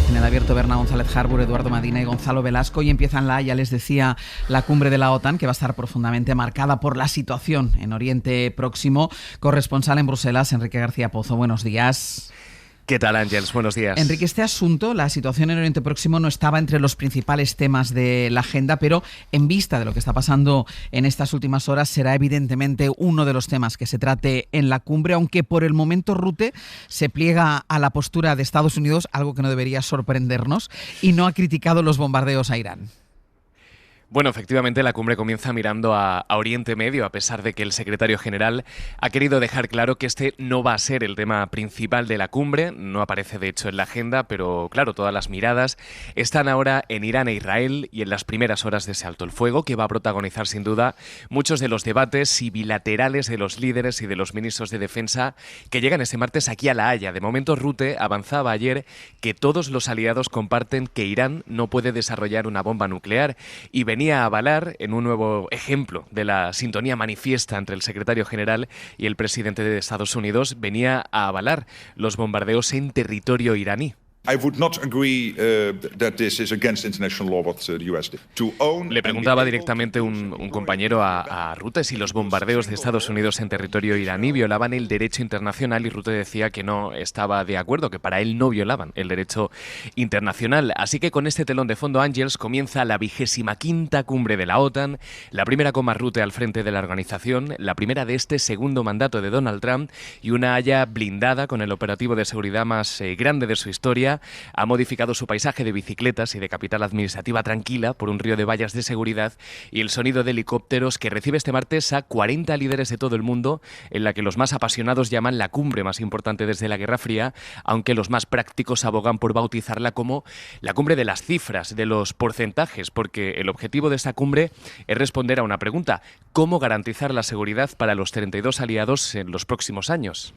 En el abierto, Berna González Harbour, Eduardo Madina y Gonzalo Velasco, y empieza en La Haya, les decía, la cumbre de la OTAN, que va a estar profundamente marcada por la situación en Oriente Próximo. Corresponsal en Bruselas, Enrique García Pozo, buenos días. ¿Qué tal, Ángels? Buenos días. Enrique, este asunto, la situación en Oriente Próximo, no estaba entre los principales temas de la agenda, pero en vista de lo que está pasando en estas últimas horas, será evidentemente uno de los temas que se trate en la cumbre, aunque por el momento Rutte se pliega a la postura de Estados Unidos, algo que no debería sorprendernos, y no ha criticado los bombardeos a Irán. Bueno, efectivamente la cumbre comienza mirando a Oriente Medio, a pesar de que el secretario general ha querido dejar claro que este no va a ser el tema principal de la cumbre, no aparece de hecho en la agenda, pero claro, todas las miradas están ahora en Irán e Israel y en las primeras horas de ese alto el fuego, que va a protagonizar sin duda muchos de los debates y bilaterales de los líderes y de los ministros de defensa que llegan este martes aquí a La Haya. De momento, Rutte avanzaba ayer que todos los aliados comparten que Irán no puede desarrollar una bomba nuclear y venía a avalar, en un nuevo ejemplo de la sintonía manifiesta entre el secretario general y el presidente de Estados Unidos, venía a avalar los bombardeos en territorio iraní. Le preguntaba directamente un compañero a Rutte si los bombardeos de Estados Unidos en territorio iraní violaban el derecho internacional, y Rutte decía que no estaba de acuerdo, que para él no violaban el derecho internacional. Así que con este telón de fondo, Ángels, comienza la 25ª cumbre de la OTAN, la primera con más Rutte al frente de la organización, la primera de este segundo mandato de Donald Trump, y una Haya blindada con el operativo de seguridad más grande de su historia. Ha modificado su paisaje de bicicletas y de capital administrativa tranquila por un río de vallas de seguridad y el sonido de helicópteros que recibe este martes a 40 líderes de todo el mundo, en la que los más apasionados llaman la cumbre más importante desde la Guerra Fría, aunque los más prácticos abogan por bautizarla como la cumbre de las cifras, de los porcentajes, porque el objetivo de esta cumbre es responder a una pregunta: ¿cómo garantizar la seguridad para los 32 aliados en los próximos años?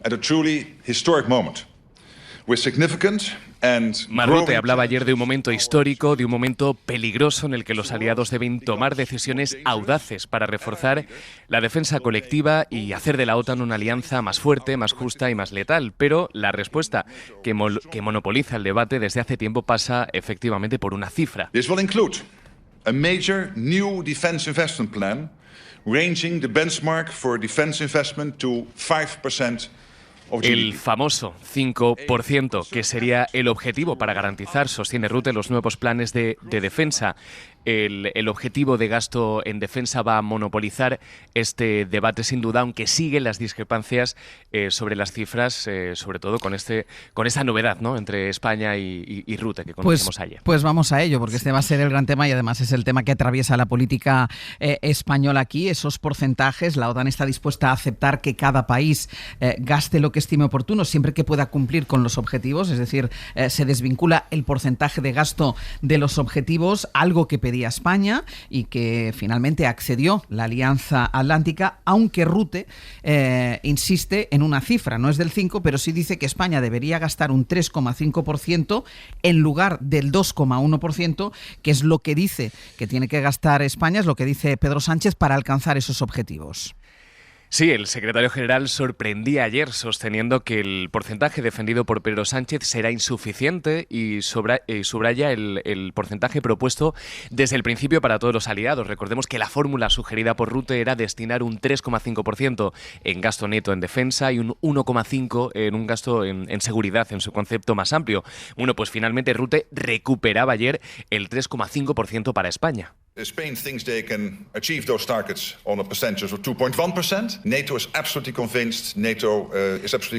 Rutte hablaba ayer de un momento histórico, de un momento peligroso en el que los aliados deben tomar decisiones audaces para reforzar la defensa colectiva y hacer de la OTAN una alianza más fuerte, más justa y más letal. Pero la respuesta que monopoliza el debate desde hace tiempo pasa efectivamente por una cifra. This will include a major new defense investment plan, ranging the benchmark for defense investment to 5%. El famoso 5%, que sería el objetivo para garantizar, sostiene Rutte, los nuevos planes de defensa. El objetivo de gasto en defensa va a monopolizar este debate sin duda, aunque siguen las discrepancias sobre las cifras, sobre todo con esta novedad, ¿no?, entre España y Rutte, que conocemos ayer. Pues vamos a ello, porque este va a ser el gran tema y además es el tema que atraviesa la política española aquí, esos porcentajes. La OTAN está dispuesta a aceptar que cada país gaste lo que estime oportuno, siempre que pueda cumplir con los objetivos, es decir, se desvincula el porcentaje de gasto de los objetivos, algo que pedía España y que finalmente accedió la Alianza Atlántica, aunque Rutte insiste en una cifra, no es del 5, pero sí dice que España debería gastar un 3,5% en lugar del 2,1%, que es lo que dice que tiene que gastar España, es lo que dice Pedro Sánchez para alcanzar esos objetivos. Sí, el secretario general sorprendía ayer sosteniendo que el porcentaje defendido por Pedro Sánchez será insuficiente y subraya el porcentaje propuesto desde el principio para todos los aliados. Recordemos que la fórmula sugerida por Rutte era destinar un 3,5% en gasto neto en defensa y un 1,5% en un gasto en seguridad, en su concepto más amplio. Bueno, pues finalmente Rutte recuperaba ayer el 3,5% para España. Spain thinks they can achieve those targets on a percentage of 2.1%. NATO is absolutely convinced.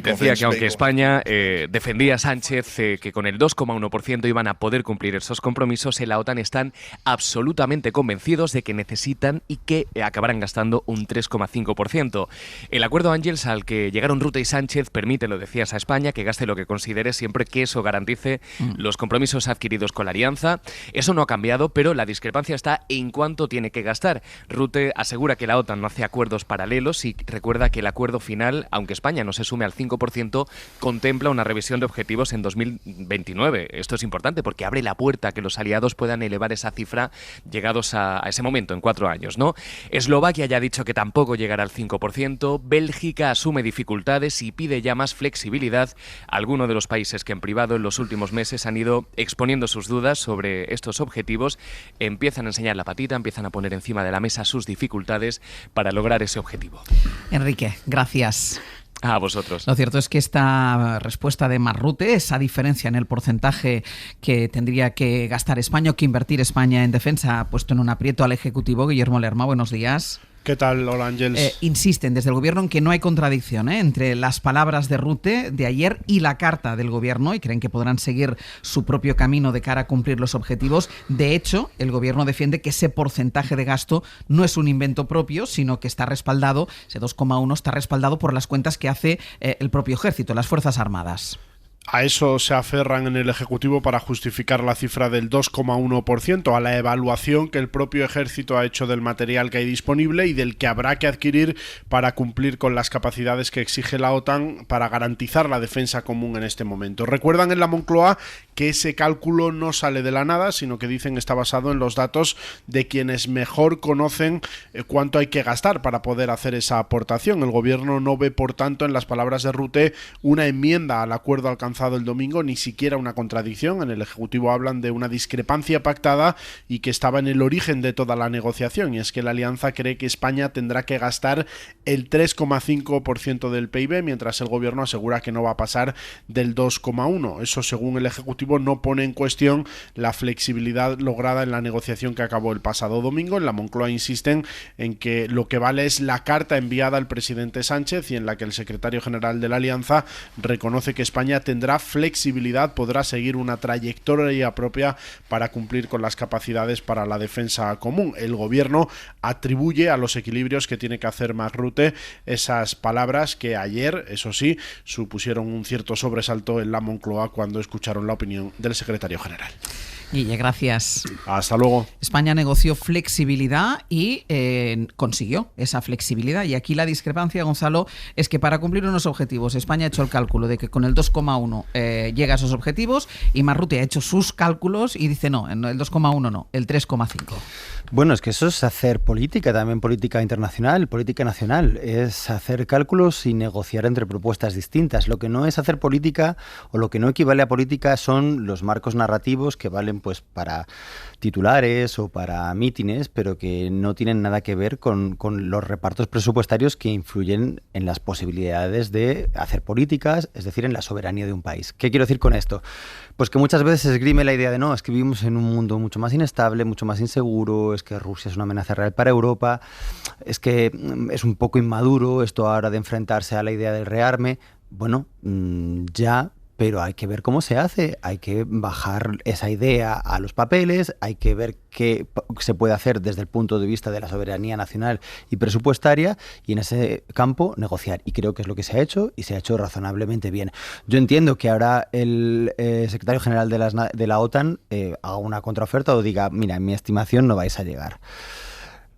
Decía que aunque España defendía a Sánchez que con el 2,1% iban a poder cumplir esos compromisos, en la OTAN están absolutamente convencidos de que necesitan y que acabarán gastando un 3,5%. El acuerdo, Ángels, al que llegaron Rutte y Sánchez permite, lo decías, a España que gaste lo que considere siempre que eso garantice los compromisos adquiridos con la alianza. Eso no ha cambiado, pero la discrepancia está en cuánto tiene que gastar. Rutte asegura que la OTAN no hace acuerdos paralelos y recuerda que el acuerdo final, aunque España no se sume al 5%, contempla una revisión de objetivos en 2029. Esto es importante porque abre la puerta a que los aliados puedan elevar esa cifra llegados a ese momento, en 4 años, ¿no? Eslovaquia ya ha dicho que tampoco llegará al 5%. Bélgica asume dificultades y pide ya más flexibilidad. Algunos de los países que en privado en los últimos meses han ido exponiendo sus dudas sobre estos objetivos empiezan a enseñar la patita, empiezan a poner encima de la mesa sus dificultades para lograr ese objetivo. Enrique, gracias. A vosotros. Lo cierto es que esta respuesta de Mark Rutte, esa diferencia en el porcentaje que tendría que gastar España o que invertir España en defensa, ha puesto en un aprieto al Ejecutivo. Guillermo Lerma, buenos días. ¿Qué tal? Hola, Ángels. Insisten desde el Gobierno en que no hay contradicción entre las palabras de Rutte de ayer y la carta del Gobierno, y creen que podrán seguir su propio camino de cara a cumplir los objetivos. De hecho, el Gobierno defiende que ese porcentaje de gasto no es un invento propio, sino que está respaldado, ese 2,1 está respaldado por las cuentas que hace el propio Ejército, las Fuerzas Armadas. A eso se aferran en el Ejecutivo para justificar la cifra del 2,1%, a la evaluación que el propio Ejército ha hecho del material que hay disponible y del que habrá que adquirir para cumplir con las capacidades que exige la OTAN para garantizar la defensa común en este momento. Recuerdan en la Moncloa que ese cálculo no sale de la nada, sino que dicen está basado en los datos de quienes mejor conocen cuánto hay que gastar para poder hacer esa aportación. El Gobierno no ve, por tanto, en las palabras de Rutte, una enmienda al acuerdo alcanzado el domingo, ni siquiera una contradicción. En el Ejecutivo hablan de una discrepancia pactada y que estaba en el origen de toda la negociación, y es que la alianza cree que España tendrá que gastar el 3,5% del PIB, mientras el Gobierno asegura que no va a pasar del 2,1%. Eso, según el Ejecutivo, no pone en cuestión la flexibilidad lograda en la negociación que acabó el pasado domingo. En la Moncloa insisten en que lo que vale es la carta enviada al presidente Sánchez, y en la que el secretario general de la alianza reconoce que España tendrá flexibilidad, podrá seguir una trayectoria propia para cumplir con las capacidades para la defensa común. El Gobierno atribuye a los equilibrios que tiene que hacer Mark Rutte esas palabras que ayer, eso sí, supusieron un cierto sobresalto en la Moncloa cuando escucharon la opinión del secretario general. Guille, gracias. Hasta luego. España negoció flexibilidad y consiguió esa flexibilidad. Y aquí la discrepancia, Gonzalo, es que para cumplir unos objetivos, España ha hecho el cálculo de que con el 2,1 llega a esos objetivos, y Mark Rutte ha hecho sus cálculos y dice no, el 2,1 no, el 3,5. Bueno, es que eso es hacer política, también política internacional, política nacional. Es hacer cálculos y negociar entre propuestas distintas. Lo que no es hacer política, o lo que no equivale a política, son los marcos narrativos que valen pues para titulares o para mítines, pero que no tienen nada que ver con los repartos presupuestarios que influyen en las posibilidades de hacer políticas, es decir, en la soberanía de un país. ¿Qué quiero decir con esto? Pues que muchas veces se esgrime la idea de no, es que vivimos en un mundo mucho más inestable, mucho más inseguro, es que Rusia es una amenaza real para Europa, es que es un poco inmaduro esto ahora de enfrentarse a la idea del rearme. Bueno, ya... pero hay que ver cómo se hace, hay que bajar esa idea a los papeles, hay que ver qué se puede hacer desde el punto de vista de la soberanía nacional y presupuestaria, y en ese campo negociar. Y creo que es lo que se ha hecho, y se ha hecho razonablemente bien. Yo entiendo que ahora el secretario general de la OTAN haga una contraoferta o diga, mira, en mi estimación no vais a llegar.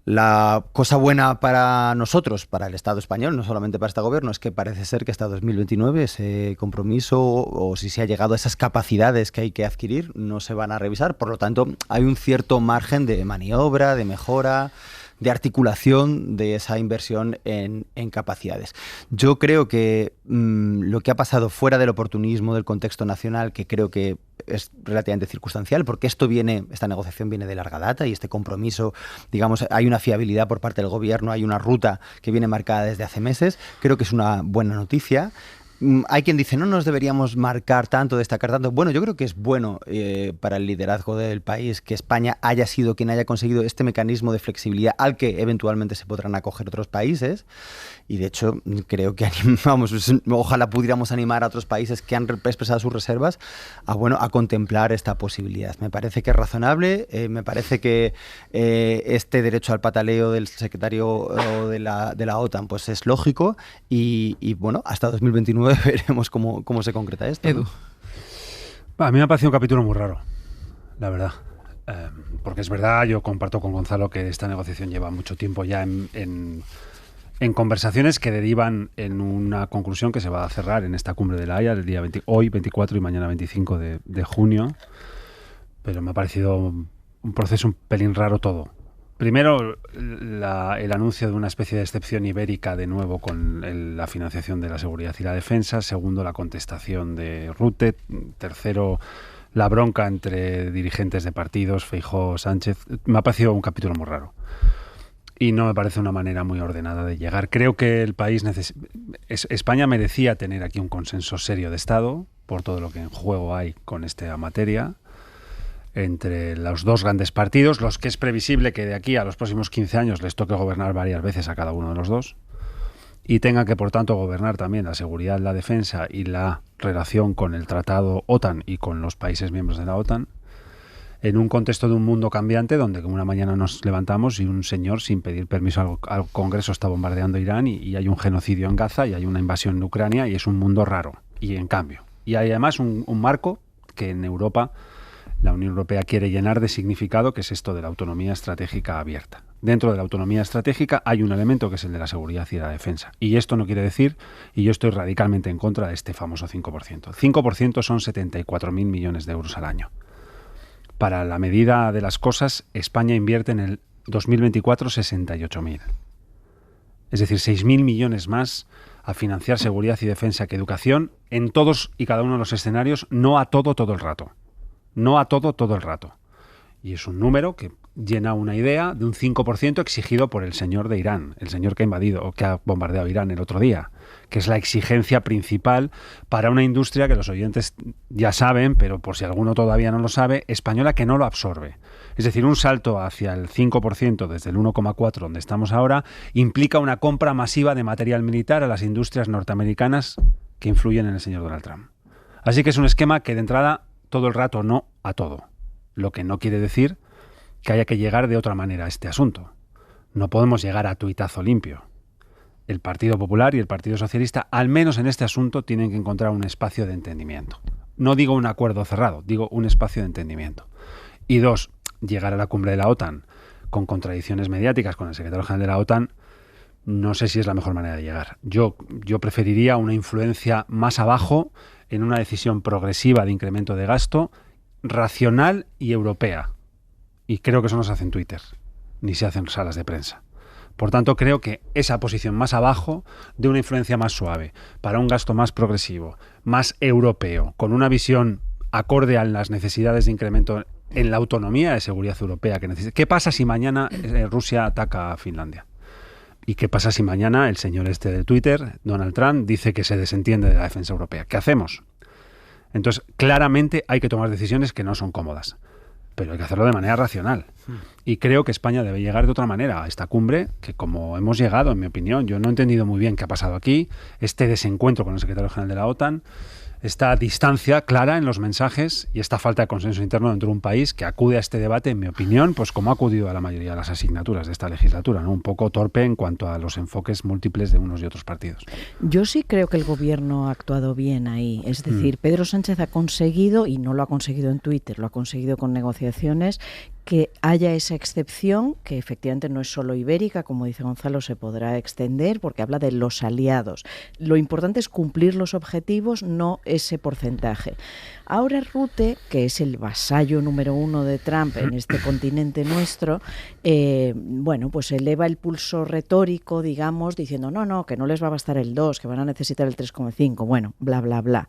La cosa buena para nosotros, para el Estado español, no solamente para este gobierno, es que parece ser que hasta 2029 ese compromiso, o si se ha llegado a esas capacidades que hay que adquirir, no se van a revisar. Por lo tanto, hay un cierto margen de maniobra, de mejora, de articulación de esa inversión en capacidades. Yo creo que lo que ha pasado fuera del oportunismo del contexto nacional, que creo que es relativamente circunstancial, porque esta negociación viene de larga data, y este compromiso, digamos, hay una fiabilidad por parte del gobierno, hay una ruta que viene marcada desde hace meses. Creo que es una buena noticia. Hay quien dice, no nos deberíamos marcar tanto, destacar tanto. Bueno, yo creo que es bueno para el liderazgo del país que España haya sido quien haya conseguido este mecanismo de flexibilidad al que eventualmente se podrán acoger otros países. Y de hecho, creo que ojalá pudiéramos animar a otros países que han expresado sus reservas a contemplar esta posibilidad. Me parece que es razonable, me parece que este derecho al pataleo del secretario de la OTAN pues es lógico, y bueno, hasta 2029 veremos cómo se concreta esto. Edu. A mí me ha parecido un capítulo muy raro, la verdad. Porque es verdad, yo comparto con Gonzalo que esta negociación lleva mucho tiempo ya en conversaciones que derivan en una conclusión que se va a cerrar en esta cumbre de La Haya el día hoy 24 y mañana 25 de junio. Pero me ha parecido un proceso un pelín raro todo. Primero, el anuncio de una especie de excepción ibérica de nuevo con la financiación de la seguridad y la defensa. Segundo, la contestación de Rutte. Tercero, la bronca entre dirigentes de partidos, Feijóo, Sánchez. Me ha parecido un capítulo muy raro. Y no me parece una manera muy ordenada de llegar. Creo que el país España merecía tener aquí un consenso serio de Estado, por todo lo que en juego hay con esta materia, entre los dos grandes partidos, los que es previsible que de aquí a los próximos 15 años les toque gobernar varias veces a cada uno de los dos, y tenga que, por tanto, gobernar también la seguridad, la defensa y la relación con el tratado OTAN y con los países miembros de la OTAN, en un contexto de un mundo cambiante donde una mañana nos levantamos y un señor sin pedir permiso al Congreso está bombardeando Irán y hay un genocidio en Gaza y hay una invasión en Ucrania y es un mundo raro. Y en cambio, y hay además un marco que en Europa la Unión Europea quiere llenar de significado, que es esto de la autonomía estratégica abierta. Dentro de la autonomía estratégica hay un elemento que es el de la seguridad y la defensa. Y esto no quiere decir, y yo estoy radicalmente en contra de este famoso 5%. 5% son 74.000 millones de euros al año. Para la medida de las cosas, España invierte en el 2024 68.000. Es decir, 6.000 millones más a financiar seguridad y defensa que educación en todos y cada uno de los escenarios, no a todo el rato. No a todo el rato. Y es un número que llena una idea de un 5% exigido por el señor de Irán, el señor que ha invadido o que ha bombardeado Irán el otro día, que es la exigencia principal para una industria que los oyentes ya saben, pero por si alguno todavía no lo sabe, española, que no lo absorbe. Es decir, un salto hacia el 5% desde el 1,4% donde estamos ahora implica una compra masiva de material militar a las industrias norteamericanas que influyen en el señor Donald Trump. Así que es un esquema que de entrada todo el rato no a todo, lo que no quiere decir que haya que llegar de otra manera a este asunto. No podemos llegar a tuitazo limpio. El Partido Popular y el Partido Socialista, al menos en este asunto, tienen que encontrar un espacio de entendimiento. No digo un acuerdo cerrado, digo un espacio de entendimiento. Y dos, llegar a la cumbre de la OTAN con contradicciones mediáticas con el secretario general de la OTAN, no sé si es la mejor manera de llegar. Yo preferiría una influencia más abajo en una decisión progresiva de incremento de gasto, racional y europea. Y creo que eso no se hace en Twitter, ni se hace en salas de prensa. Por tanto, creo que esa posición más abajo, de una influencia más suave, para un gasto más progresivo, más europeo, con una visión acorde a las necesidades de incremento en la autonomía de seguridad europea que necesita. ¿Qué pasa si mañana Rusia ataca a Finlandia? ¿Y qué pasa si mañana el señor este de Twitter, Donald Trump, dice que se desentiende de la defensa europea? ¿Qué hacemos? Entonces, claramente hay que tomar decisiones que no son cómodas, pero hay que hacerlo de manera racional. Y creo que España debe llegar de otra manera a esta cumbre, que como hemos llegado, en mi opinión, yo no he entendido muy bien qué ha pasado aquí, este desencuentro con el secretario general de la OTAN, esta distancia clara en los mensajes y esta falta de consenso interno dentro de un país que acude a este debate, en mi opinión, pues como ha acudido a la mayoría de las asignaturas de esta legislatura, ¿no? Un poco torpe en cuanto a los enfoques múltiples de unos y otros partidos. Yo sí creo que el gobierno ha actuado bien ahí. Es decir, Pedro Sánchez ha conseguido, y no lo ha conseguido en Twitter, lo ha conseguido con negociaciones, que haya esa excepción, que efectivamente no es solo ibérica, como dice Gonzalo, se podrá extender porque habla de los aliados. Lo importante es cumplir los objetivos, no ese porcentaje. Ahora Rutte, que es el vasallo número 1 de Trump en este continente nuestro, pues eleva el pulso retórico, digamos, diciendo no, que no les va a bastar el 2, que van a necesitar el 3,5, bueno, bla, bla, bla.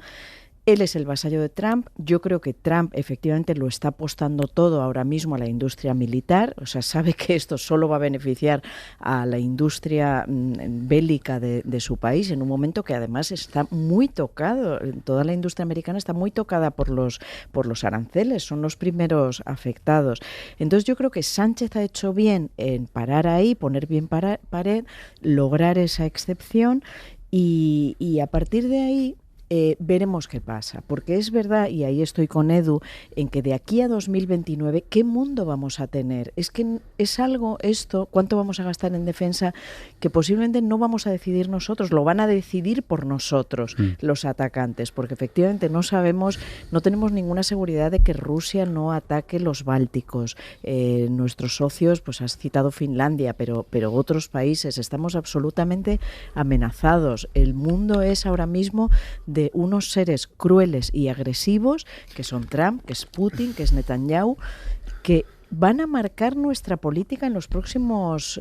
Él es el vasallo de Trump. Yo creo que Trump efectivamente lo está apostando todo ahora mismo a la industria militar. O sea, sabe que esto solo va a beneficiar a la industria bélica de su país en un momento que además está muy tocado. Toda la industria americana está muy tocada por los aranceles. Son los primeros afectados. Entonces yo creo que Sánchez ha hecho bien en parar ahí, poner bien pared, lograr esa excepción y a partir de ahí veremos qué pasa, porque es verdad, y ahí estoy con Edu, en que de aquí a 2029, ¿qué mundo vamos a tener? Es que es algo esto, cuánto vamos a gastar en defensa, que posiblemente no vamos a decidir nosotros, lo van a decidir por nosotros los atacantes, porque efectivamente no sabemos, no tenemos ninguna seguridad de que Rusia no ataque los bálticos. Nuestros socios, pues has citado Finlandia, pero otros países, estamos absolutamente amenazados. El mundo es ahora mismo de unos seres crueles y agresivos, que son Trump, que es Putin, que es Netanyahu, que van a marcar nuestra política en los próximos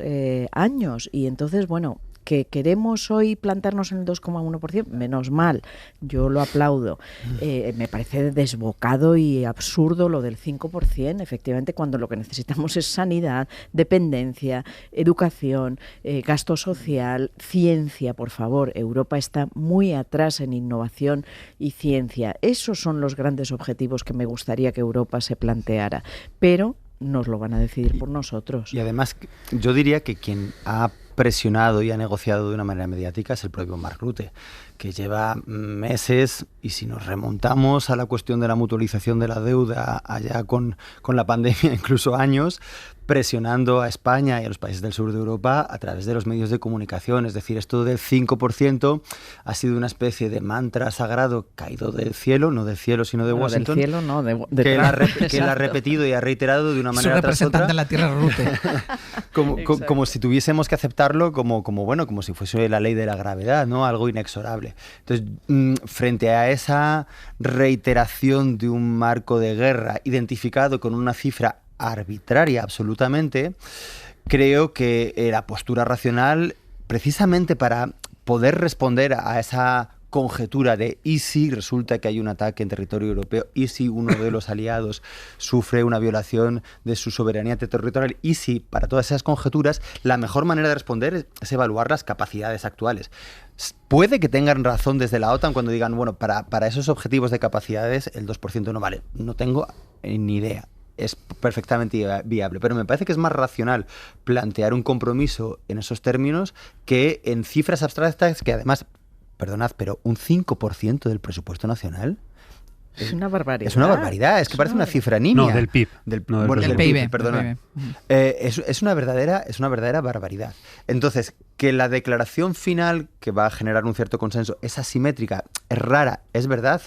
años. Y entonces, bueno, ¿Que queremos hoy plantarnos en el 2,1%? Menos mal, yo lo aplaudo. Me parece desbocado y absurdo lo del 5%, efectivamente, cuando lo que necesitamos es sanidad, dependencia, educación, gasto social, ciencia, por favor. Europa está muy atrás en innovación y ciencia. Esos son los grandes objetivos que me gustaría que Europa se planteara, pero nos lo van a decidir por nosotros. Y además, yo diría que quien ha presionado y ha negociado de una manera mediática es el propio Mark Rutte, que lleva meses, y si nos remontamos a la cuestión de la mutualización de la deuda allá con la pandemia, incluso años, presionando a España y a los países del sur de Europa a través de los medios de comunicación. Es decir, esto del 5% ha sido una especie de mantra sagrado caído del cielo, no del cielo sino de Washington, del cielo, no, de que él ha repetido y ha reiterado de una manera tras otra. Representante de la tierra Rutte. como si tuviésemos que aceptarlo como si fuese la ley de la gravedad, ¿no? Algo inexorable. Entonces, frente a esa reiteración de un marco de guerra identificado con una cifra arbitraria absolutamente, creo que la postura racional, precisamente para poder responder a esa conjetura de ¿y si resulta que hay un ataque en territorio europeo? ¿Y si uno de los aliados sufre una violación de su soberanía territorial? ¿Y si, para todas esas conjeturas, la mejor manera de responder es evaluar las capacidades actuales? Puede que tengan razón desde la OTAN cuando digan, bueno, para esos objetivos de capacidades el 2% no vale. No tengo ni idea. Es perfectamente viable, pero me parece que es más racional plantear un compromiso en esos términos que en cifras abstractas que además, perdonad, pero un 5% del presupuesto nacional es una barbaridad. Es una barbaridad, es que parece una cifra nimia. No, del PIB. Del PIB, perdona. Es una verdadera barbaridad. Entonces, que la declaración final, que va a generar un cierto consenso, es asimétrica, es rara, es verdad,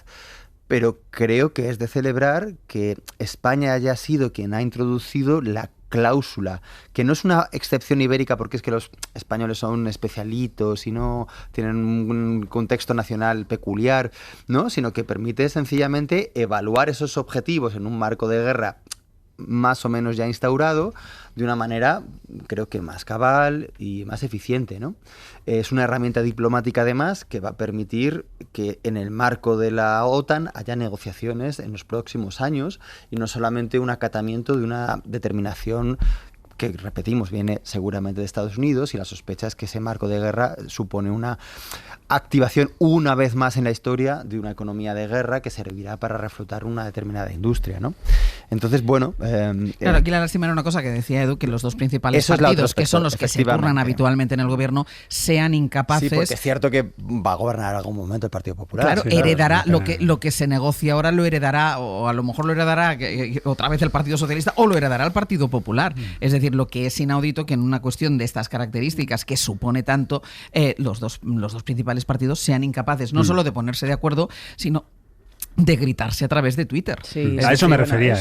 pero creo que es de celebrar que España haya sido quien ha introducido la cláusula, que no es una excepción ibérica porque es que los españoles son especialitos y no tienen un contexto nacional peculiar, ¿no? Sino que permite sencillamente evaluar esos objetivos en un marco de guerra más o menos ya instaurado de una manera, creo que más cabal y más eficiente, ¿no? Es una herramienta diplomática además que va a permitir que en el marco de la OTAN haya negociaciones en los próximos años y no solamente un acatamiento de una determinación que, repetimos, viene seguramente de Estados Unidos, y la sospecha es que ese marco de guerra supone una activación una vez más en la historia de una economía de guerra que servirá para reflotar una determinada industria, ¿no? Entonces, bueno... claro, aquí la lástima era una cosa que decía Edu, que los dos principales partidos, que son los que se turnan habitualmente en el gobierno, sean incapaces... Sí, porque es cierto que va a gobernar en algún momento el Partido Popular. Claro, sí, heredará lo que se negocia ahora, lo heredará, o a lo mejor lo heredará otra vez el Partido Socialista, o lo heredará el Partido Popular. Es decir, lo que es inaudito que en una cuestión de estas características que supone tanto, los dos principales partidos sean incapaces no solo de ponerse de acuerdo, sino de gritarse a través de Twitter. Sí, a eso me refería.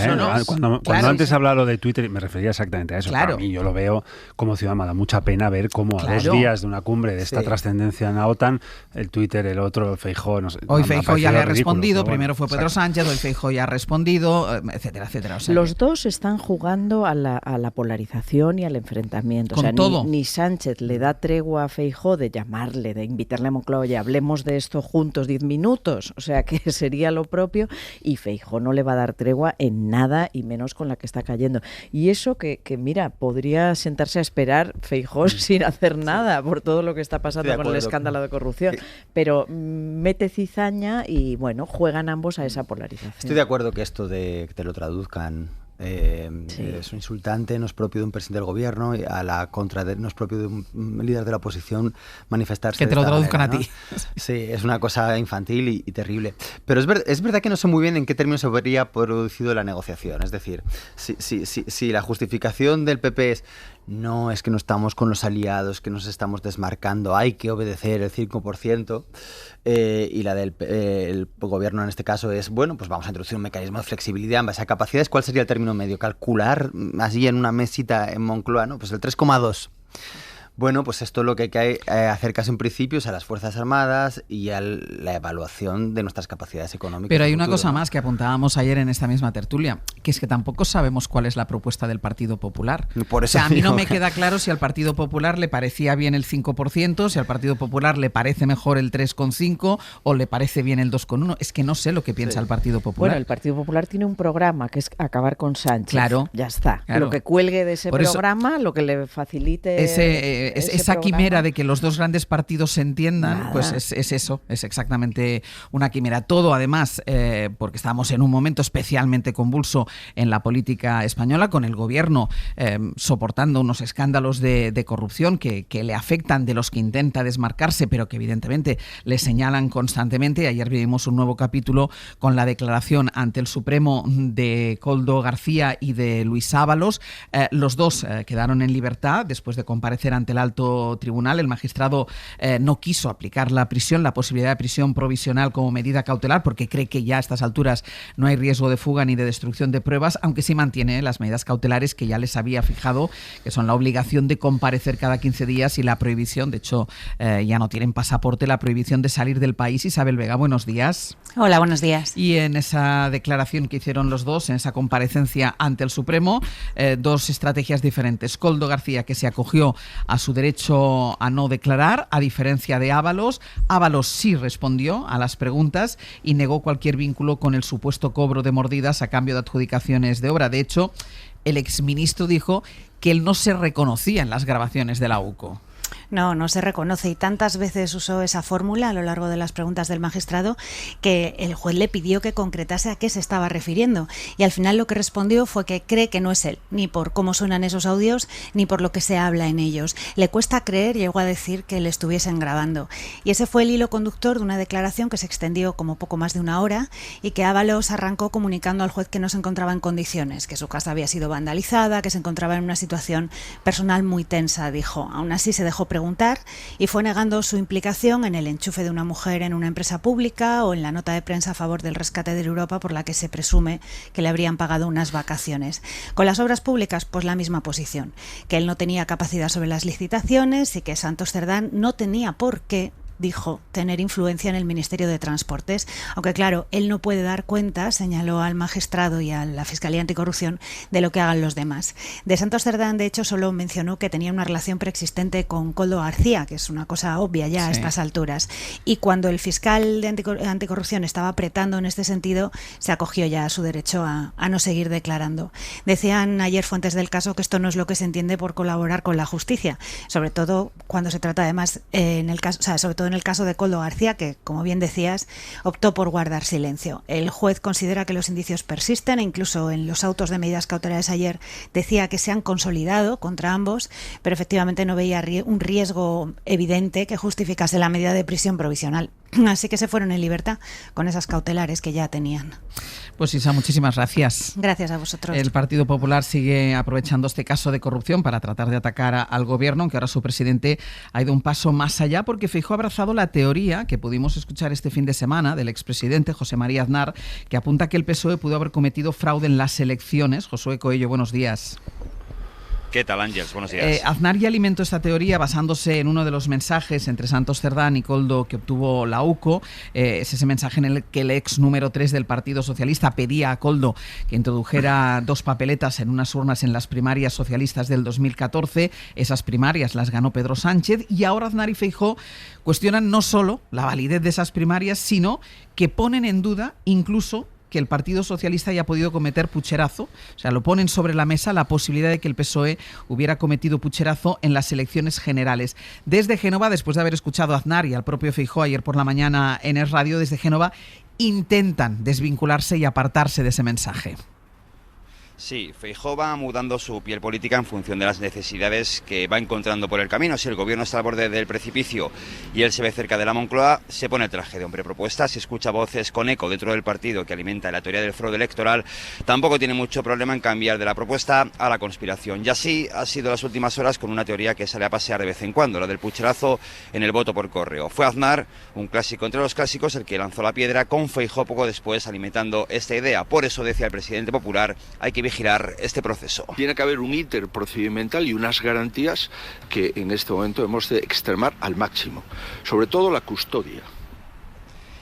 Cuando antes hablaba lo de Twitter, me refería exactamente a eso. Claro. Para mí, yo lo veo como ciudadano, me da mucha pena ver cómo a 2 días de una cumbre de esta trascendencia en la OTAN, el Twitter, el otro, Feijóo... No sé, hoy Feijóo ya le ha respondido, primero fue Pedro Sánchez, hoy Feijóo ya ha respondido, etcétera, etcétera. O sea, los dos están jugando a la polarización y al enfrentamiento. Con todo. Ni Sánchez le da tregua a Feijóo de llamarle, de invitarle a Moncloa, oye, hablemos de esto juntos 10 minutos, o sea, que sería lo propio, y Feijóo no le va a dar tregua en nada, y menos con la que está cayendo. Y eso que mira, podría sentarse a esperar Feijóo sin hacer nada por todo lo que está pasando con el escándalo de corrupción, pero mete cizaña y bueno, juegan ambos a esa polarización. Estoy de acuerdo que esto de que te lo traduzcan es un insultante, no es propio de un presidente del gobierno, y a la contra no es propio de un líder de la oposición manifestarse que te lo traduzcan manera, a ti, ¿no? Sí, es una cosa infantil y terrible, pero es verdad que no sé muy bien en qué términos se habría producido la negociación. Es decir, si la justificación del PP es no, es que no estamos con los aliados, que nos estamos desmarcando, hay que obedecer el 5%, y la del el gobierno en este caso es, bueno, pues vamos a introducir un mecanismo de flexibilidad en base a capacidades. ¿Cuál sería el término medio? Calcular así en una mesita en Moncloa, ¿no? Pues el 3,2. Bueno, pues esto lo que hay que hacer casi en principio es a las Fuerzas Armadas y a la evaluación de nuestras capacidades económicas. Pero hay una cosa más que apuntábamos ayer en esta misma tertulia, que es que tampoco sabemos cuál es la propuesta del Partido Popular. Por eso a mí no me queda claro si al Partido Popular le parecía bien el 5%, si al Partido Popular le parece mejor el 3,5% o le parece bien el 2,1%. Es que no sé lo que piensa el Partido Popular. Bueno, el Partido Popular tiene un programa que es acabar con Sánchez. Claro. Ya está. Claro. Lo que cuelgue de ese programa, lo que le facilite esa quimera de que los dos grandes partidos se entiendan, Nada. pues es eso, es exactamente una quimera. Todo, además, porque estamos en un momento especialmente convulso en la política española, con el gobierno soportando unos escándalos de corrupción que le afectan, de los que intenta desmarcarse, pero que evidentemente le señalan constantemente. Ayer vivimos un nuevo capítulo con la declaración ante el Supremo de Koldo García y de Luis Ábalos. Los dos quedaron en libertad después de comparecer ante el alto tribunal. El magistrado no quiso aplicar la posibilidad de prisión provisional como medida cautelar, porque cree que ya a estas alturas no hay riesgo de fuga ni de destrucción de pruebas, aunque sí mantiene las medidas cautelares que ya les había fijado, que son la obligación de comparecer cada 15 días y la prohibición, de hecho ya no tienen pasaporte, la prohibición de salir del país. Isabel Vega, buenos días. Hola, buenos días. Y en esa declaración que hicieron los dos, en esa comparecencia ante el Supremo, dos estrategias diferentes. Koldo García, que se acogió a su derecho a no declarar, a diferencia de Ábalos. Ábalos sí respondió a las preguntas y negó cualquier vínculo con el supuesto cobro de mordidas a cambio de adjudicaciones de obra. De hecho, el exministro dijo que él no se reconocía en las grabaciones de la UCO. No se reconoce, y tantas veces usó esa fórmula a lo largo de las preguntas del magistrado que el juez le pidió que concretase a qué se estaba refiriendo, y al final lo que respondió fue que cree que no es él, ni por cómo suenan esos audios ni por lo que se habla en ellos. Le cuesta creer, llegó a decir, que le estuviesen grabando, y ese fue el hilo conductor de una declaración que se extendió como poco más de una hora y que Ábalos arrancó comunicando al juez que no se encontraba en condiciones, que su casa había sido vandalizada, que se encontraba en una situación personal muy tensa, dijo. Aún así se dejó preguntar y fue negando su implicación en el enchufe de una mujer en una empresa pública o en la nota de prensa a favor del rescate de Europa, por la que se presume que le habrían pagado unas vacaciones. Con las obras públicas, pues la misma posición, que él no tenía capacidad sobre las licitaciones y que Santos Cerdán no tenía por qué, dijo, tener influencia en el Ministerio de Transportes, aunque claro, él no puede dar cuenta, señaló al magistrado y a la Fiscalía Anticorrupción, de lo que hagan los demás. De Santos Cerdán, de hecho, solo mencionó que tenía una relación preexistente con Koldo García, que es una cosa obvia ya a estas alturas, y cuando el fiscal de Anticorrupción estaba apretando en este sentido, se acogió ya a su derecho a no seguir declarando. Decían ayer fuentes del caso que esto no es lo que se entiende por colaborar con la justicia, sobre todo cuando se trata, además, en el caso, sobre todo en el caso de Koldo García, que, como bien decías, optó por guardar silencio. El juez considera que los indicios persisten e incluso en los autos de medidas cautelares ayer decía que se han consolidado contra ambos, pero efectivamente no veía un riesgo evidente que justificase la medida de prisión provisional. Así que se fueron en libertad con esas cautelares que ya tenían. Pues Isa, muchísimas gracias. Gracias a vosotros. El Partido Popular sigue aprovechando este caso de corrupción para tratar de atacar al gobierno, aunque ahora su presidente ha ido un paso más allá, porque Feijóo ha abrazado la teoría que pudimos escuchar este fin de semana del expresidente José María Aznar, que apunta que el PSOE pudo haber cometido fraude en las elecciones. Josué Coello, buenos días. ¿Qué tal, Ángels? Buenos días. Aznar ya alimentó esta teoría basándose en uno de los mensajes entre Santos Cerdán y Koldo que obtuvo la UCO. Es ese mensaje en el que el ex número 3 del Partido Socialista pedía a Koldo que introdujera 2 papeletas en unas urnas en las primarias socialistas del 2014. Esas primarias las ganó Pedro Sánchez, y ahora Aznar y Feijóo cuestionan no solo la validez de esas primarias, sino que ponen en duda incluso que el Partido Socialista haya podido cometer pucherazo. O sea, lo ponen sobre la mesa la posibilidad de que el PSOE hubiera cometido pucherazo en las elecciones generales. Desde Génova, después de haber escuchado a Aznar y al propio Feijóo ayer por la mañana en el radio, desde Génova intentan desvincularse y apartarse de ese mensaje. Sí, Feijóo va mudando su piel política en función de las necesidades que va encontrando por el camino. Si el gobierno está al borde del precipicio y él se ve cerca de la Moncloa, se pone el traje de hombre propuesta. Si escucha voces con eco dentro del partido que alimenta la teoría del fraude electoral, tampoco tiene mucho problema en cambiar de la propuesta a la conspiración. Y así ha sido las últimas horas con una teoría que sale a pasear de vez en cuando, la del pucherazo en el voto por correo. Fue Aznar, un clásico entre los clásicos, el que lanzó la piedra, con Feijóo poco después alimentando esta idea. Por eso, decía el presidente popular, hay que vigilar este proceso. Tiene que haber un íter procedimental y unas garantías que en este momento hemos de extremar al máximo, sobre todo la custodia.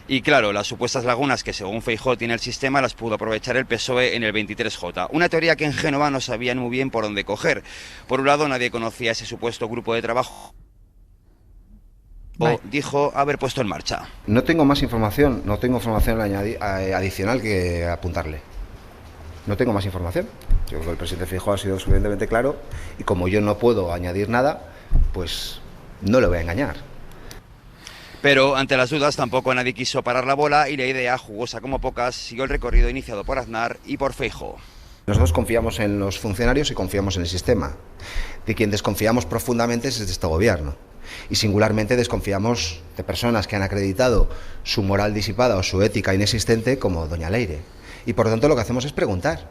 Y claro, las supuestas lagunas que según Feijóo tiene el sistema las pudo aprovechar el PSOE en el 23J. Una teoría que en Génova no sabían muy bien por dónde coger. Por un lado, nadie conocía ese supuesto grupo de trabajo o dijo haber puesto en marcha. No tengo más información, no tengo información adicional que apuntarle. No tengo más información. Yo creo que el presidente Feijóo ha sido suficientemente claro y como yo no puedo añadir nada, pues no le voy a engañar. Pero ante las dudas tampoco nadie quiso parar la bola y la idea, jugosa como pocas, siguió el recorrido iniciado por Aznar y por Feijóo. Nosotros confiamos en los funcionarios y confiamos en el sistema. De quien desconfiamos profundamente es de este gobierno. Y singularmente desconfiamos de personas que han acreditado su moral disipada o su ética inexistente como doña Leire. Y por lo tanto lo que hacemos es preguntar.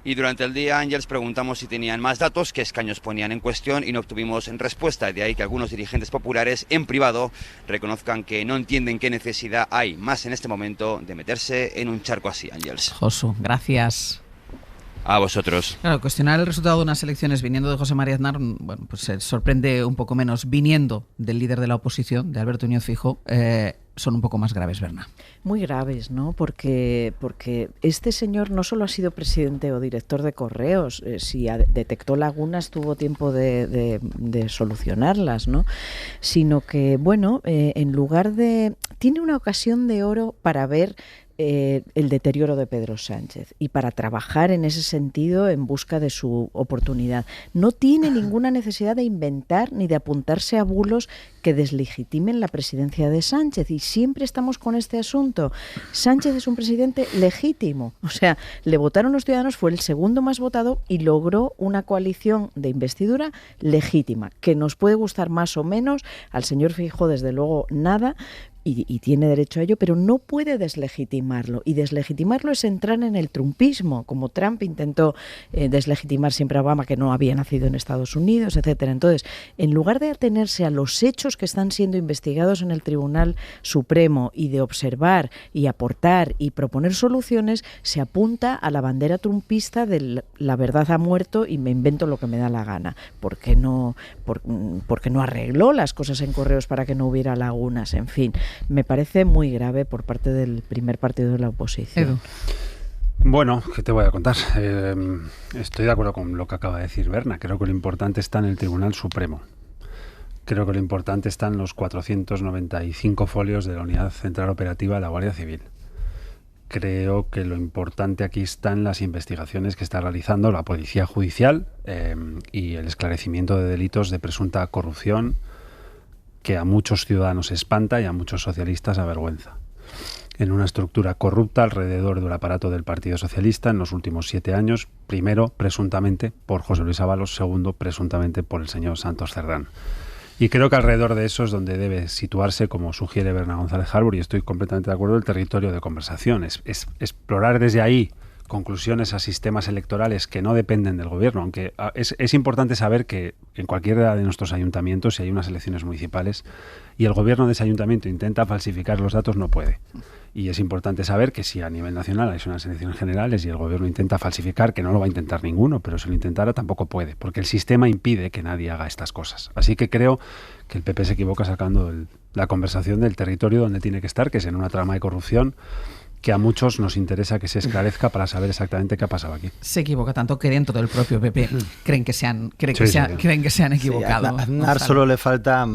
Y durante el día, Ángels, preguntamos si tenían más datos, qué escaños ponían en cuestión y no obtuvimos respuesta. De ahí que algunos dirigentes populares en privado reconozcan que no entienden qué necesidad hay más en este momento de meterse en un charco así, Ángels. Josu, gracias. A vosotros. Claro, cuestionar el resultado de unas elecciones viniendo de José María Aznar, bueno, pues se sorprende un poco menos. Viniendo del líder de la oposición, de Alberto Núñez Feijóo, son un poco más graves, Berna. Muy graves, ¿no? Porque este señor no solo ha sido presidente o director de Correos, si detectó lagunas tuvo tiempo de solucionarlas, ¿no? Sino que, bueno, en lugar de... Tiene una ocasión de oro para ver el deterioro de Pedro Sánchez y para trabajar en ese sentido en busca de su oportunidad. No tiene ninguna necesidad de inventar ni de apuntarse a bulos que deslegitimen la presidencia de Sánchez y siempre estamos con este asunto. Sánchez es un presidente legítimo, o sea, le votaron los ciudadanos, fue el segundo más votado y logró una coalición de investidura legítima, que nos puede gustar más o menos, al señor Feijóo desde luego nada, y tiene derecho a ello, pero no puede deslegitimarlo. Y deslegitimarlo es entrar en el trumpismo, como Trump intentó deslegitimar siempre a Obama, que no había nacido en Estados Unidos, etcétera. Entonces, en lugar de atenerse a los hechos que están siendo investigados en el Tribunal Supremo y de observar y aportar y proponer soluciones, se apunta a la bandera trumpista de la verdad ha muerto y me invento lo que me da la gana. Porque no arregló las cosas en Correos para que no hubiera lagunas, en fin. Me parece muy grave por parte del primer partido de la oposición. Edu. Bueno, ¿qué te voy a contar? Estoy de acuerdo con lo que acaba de decir Berna. Creo que lo importante está en el Tribunal Supremo. Creo que lo importante está en los 495 folios de la Unidad Central Operativa de la Guardia Civil. Creo que lo importante aquí está en las investigaciones que está realizando la Policía Judicial y el esclarecimiento de delitos de presunta corrupción que a muchos ciudadanos espanta y a muchos socialistas avergüenza. En una estructura corrupta alrededor del aparato del Partido Socialista en los últimos 7 años, primero presuntamente por José Luis Ábalos, segundo presuntamente por el señor Santos Cerdán. Y creo que alrededor de eso es donde debe situarse, como sugiere Berna González Harbour, y estoy completamente de acuerdo, el territorio de conversación. Es explorar desde ahí conclusiones a sistemas electorales que no dependen del gobierno, aunque es importante saber que en cualquiera de nuestros ayuntamientos, si hay unas elecciones municipales y el gobierno de ese ayuntamiento intenta falsificar los datos, no puede. Y es importante saber que si a nivel nacional hay unas elecciones generales y el gobierno intenta falsificar, que no lo va a intentar ninguno, pero si lo intentara tampoco puede, porque el sistema impide que nadie haga estas cosas. Así que creo que el PP se equivoca sacando la conversación del territorio donde tiene que estar, que es en una trama de corrupción que a muchos nos interesa que se esclarezca para saber exactamente qué ha pasado aquí. Se equivoca tanto que dentro del propio PP creen que se han equivocado. A Aznar solo le falta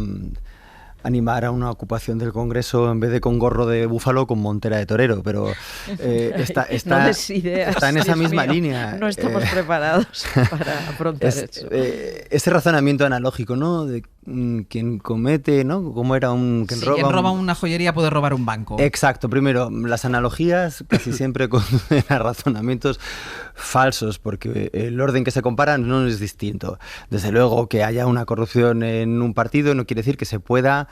animar a una ocupación del Congreso en vez de con gorro de búfalo con montera de torero, pero está en esa misma línea. No estamos preparados para afrontar eso. Ese razonamiento analógico, ¿no? De quien comete, ¿no? Como era quien roba una joyería puede robar un banco. Exacto. Primero, las analogías casi siempre conducen a razonamientos falsos, porque el orden que se comparan no es distinto. Desde luego, que haya una corrupción en un partido no quiere decir que se pueda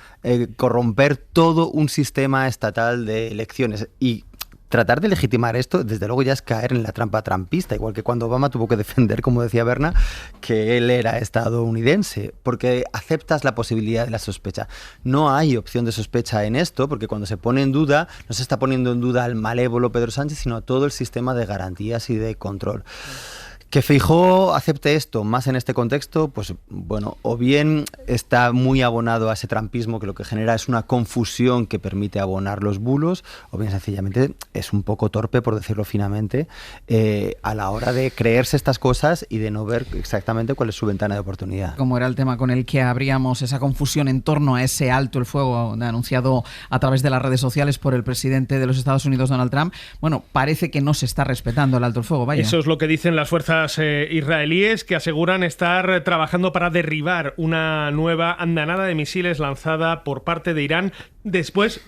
corromper todo un sistema estatal de elecciones. Y tratar de legitimar esto, desde luego, ya es caer en la trampa trampista, igual que cuando Obama tuvo que defender, como decía Berna, que él era estadounidense, porque aceptas la posibilidad de la sospecha. No hay opción de sospecha en esto, porque cuando se pone en duda, no se está poniendo en duda al malévolo Pedro Sánchez, sino a todo el sistema de garantías y de control. Que Feijóo acepte esto más en este contexto, pues bueno, o bien está muy abonado a ese trampismo que lo que genera es una confusión que permite abonar los bulos, o bien sencillamente es un poco torpe, por decirlo finamente, a la hora de creerse estas cosas y de no ver exactamente cuál es su ventana de oportunidad. Como era el tema con el que abríamos esa confusión en torno a ese alto el fuego anunciado a través de las redes sociales por el presidente de los Estados Unidos, Donald Trump, bueno, parece que no se está respetando el alto el fuego, vaya. Eso es lo que dicen las fuerzas israelíes, que aseguran estar trabajando para derribar una nueva andanada de misiles lanzada por parte de Irán después,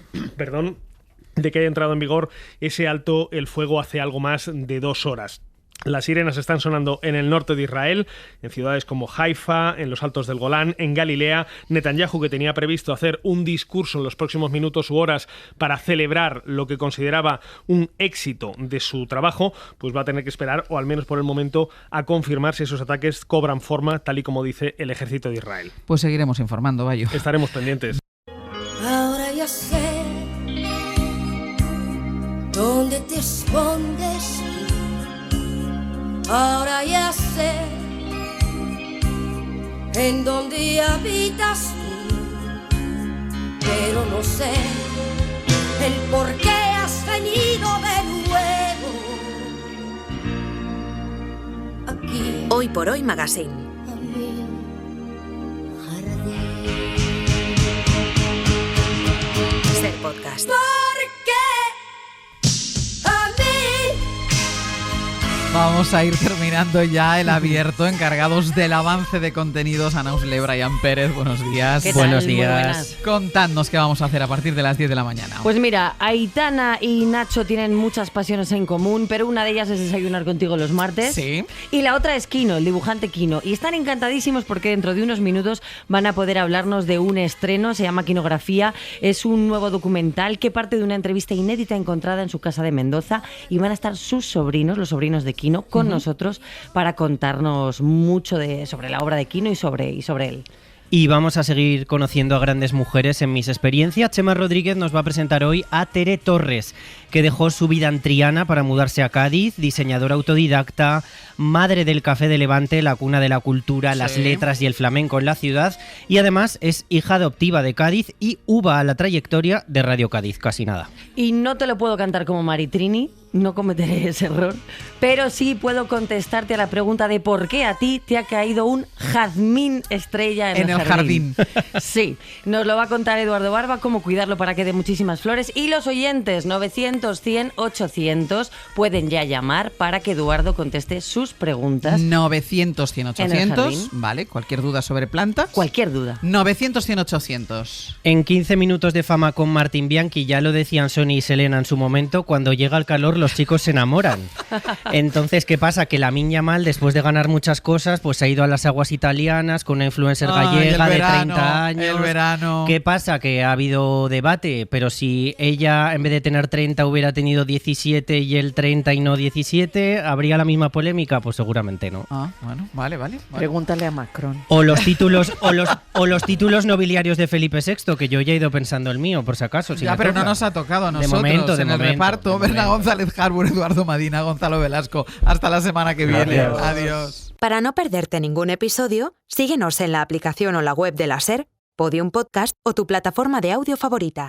de que haya entrado en vigor ese alto el fuego hace algo más de 2 horas. Las sirenas están sonando en el norte de Israel, en ciudades como Haifa, en los Altos del Golán, en Galilea. Netanyahu, que tenía previsto hacer un discurso en los próximos minutos u horas para celebrar lo que consideraba un éxito de su trabajo, pues va a tener que esperar, o al menos por el momento, a confirmar si esos ataques cobran forma, tal y como dice el ejército de Israel. Pues seguiremos informando, Bayo. Estaremos pendientes. Ahora ya sé dónde te escondes. Ahora ya sé en dónde habitas tú, pero no sé el por qué has venido de nuevo aquí. Hoy por Hoy Magazine. A mi jardín. Ser podcast. Vamos a ir terminando ya el abierto, encargados del avance de contenidos. Ana Usle, Brian Pérez, buenos días. ¿Qué tal? Buenos días. Contadnos qué vamos a hacer a partir de las 10 de la mañana. Pues mira, Aitana y Nacho tienen muchas pasiones en común, pero una de ellas es desayunar contigo los martes. Sí. Y la otra es Kino, el dibujante Kino. Y están encantadísimos porque dentro de unos minutos van a poder hablarnos de un estreno, se llama Kinografía. Es un nuevo documental que parte de una entrevista inédita encontrada en su casa de Mendoza, y van a estar sus sobrinos, los sobrinos de Kino, con nosotros para contarnos mucho sobre la obra de Kino y sobre él. Y vamos a seguir conociendo a grandes mujeres en Mis Experiencias. Chema Rodríguez nos va a presentar hoy a Tere Torres, que dejó su vida en Triana para mudarse a Cádiz, diseñadora autodidacta, madre del Café de Levante, la cuna de la cultura, las letras y el flamenco en la ciudad, y además es hija adoptiva de Cádiz y uva a la trayectoria de Radio Cádiz, casi nada. Y no te lo puedo cantar como Maritrini, no cometeré ese error, pero sí puedo contestarte a la pregunta de por qué a ti te ha caído un jazmín estrella en el jardín. Sí, nos lo va a contar Eduardo Barba, cómo cuidarlo para que dé muchísimas flores, y los oyentes 900 100 800 pueden ya llamar para que Eduardo conteste sus preguntas. 900 100 800, vale, cualquier duda sobre plantas. Cualquier duda. 900 100 800. En 15 minutos de fama con Martín Bianchi, ya lo decían Sonia y Selena en su momento, cuando llega el calor los chicos se enamoran. Entonces, ¿qué pasa? Que Lamine Yamal, después de ganar muchas cosas, pues ha ido a las aguas italianas con una influencer gallega de 30 años. El verano. ¿Qué pasa? Que ha habido debate, pero si ella en vez de tener 30 hubiera tenido 17 y él 30 y no 17, ¿habría la misma polémica? Pues seguramente no. Ah, bueno, vale. Pregúntale a Macron. O los títulos o los títulos nobiliarios de Felipe VI, que yo ya he ido pensando el mío, por si acaso. Si ya, pero no nos ha tocado a nosotros. En el reparto, Berna González Harbour, Eduardo Madina, Gonzalo Velasco. Hasta la semana que viene. Adiós. Para no perderte ningún episodio, síguenos en la aplicación o la web de la SER, Podium Podcast o tu plataforma de audio favorita.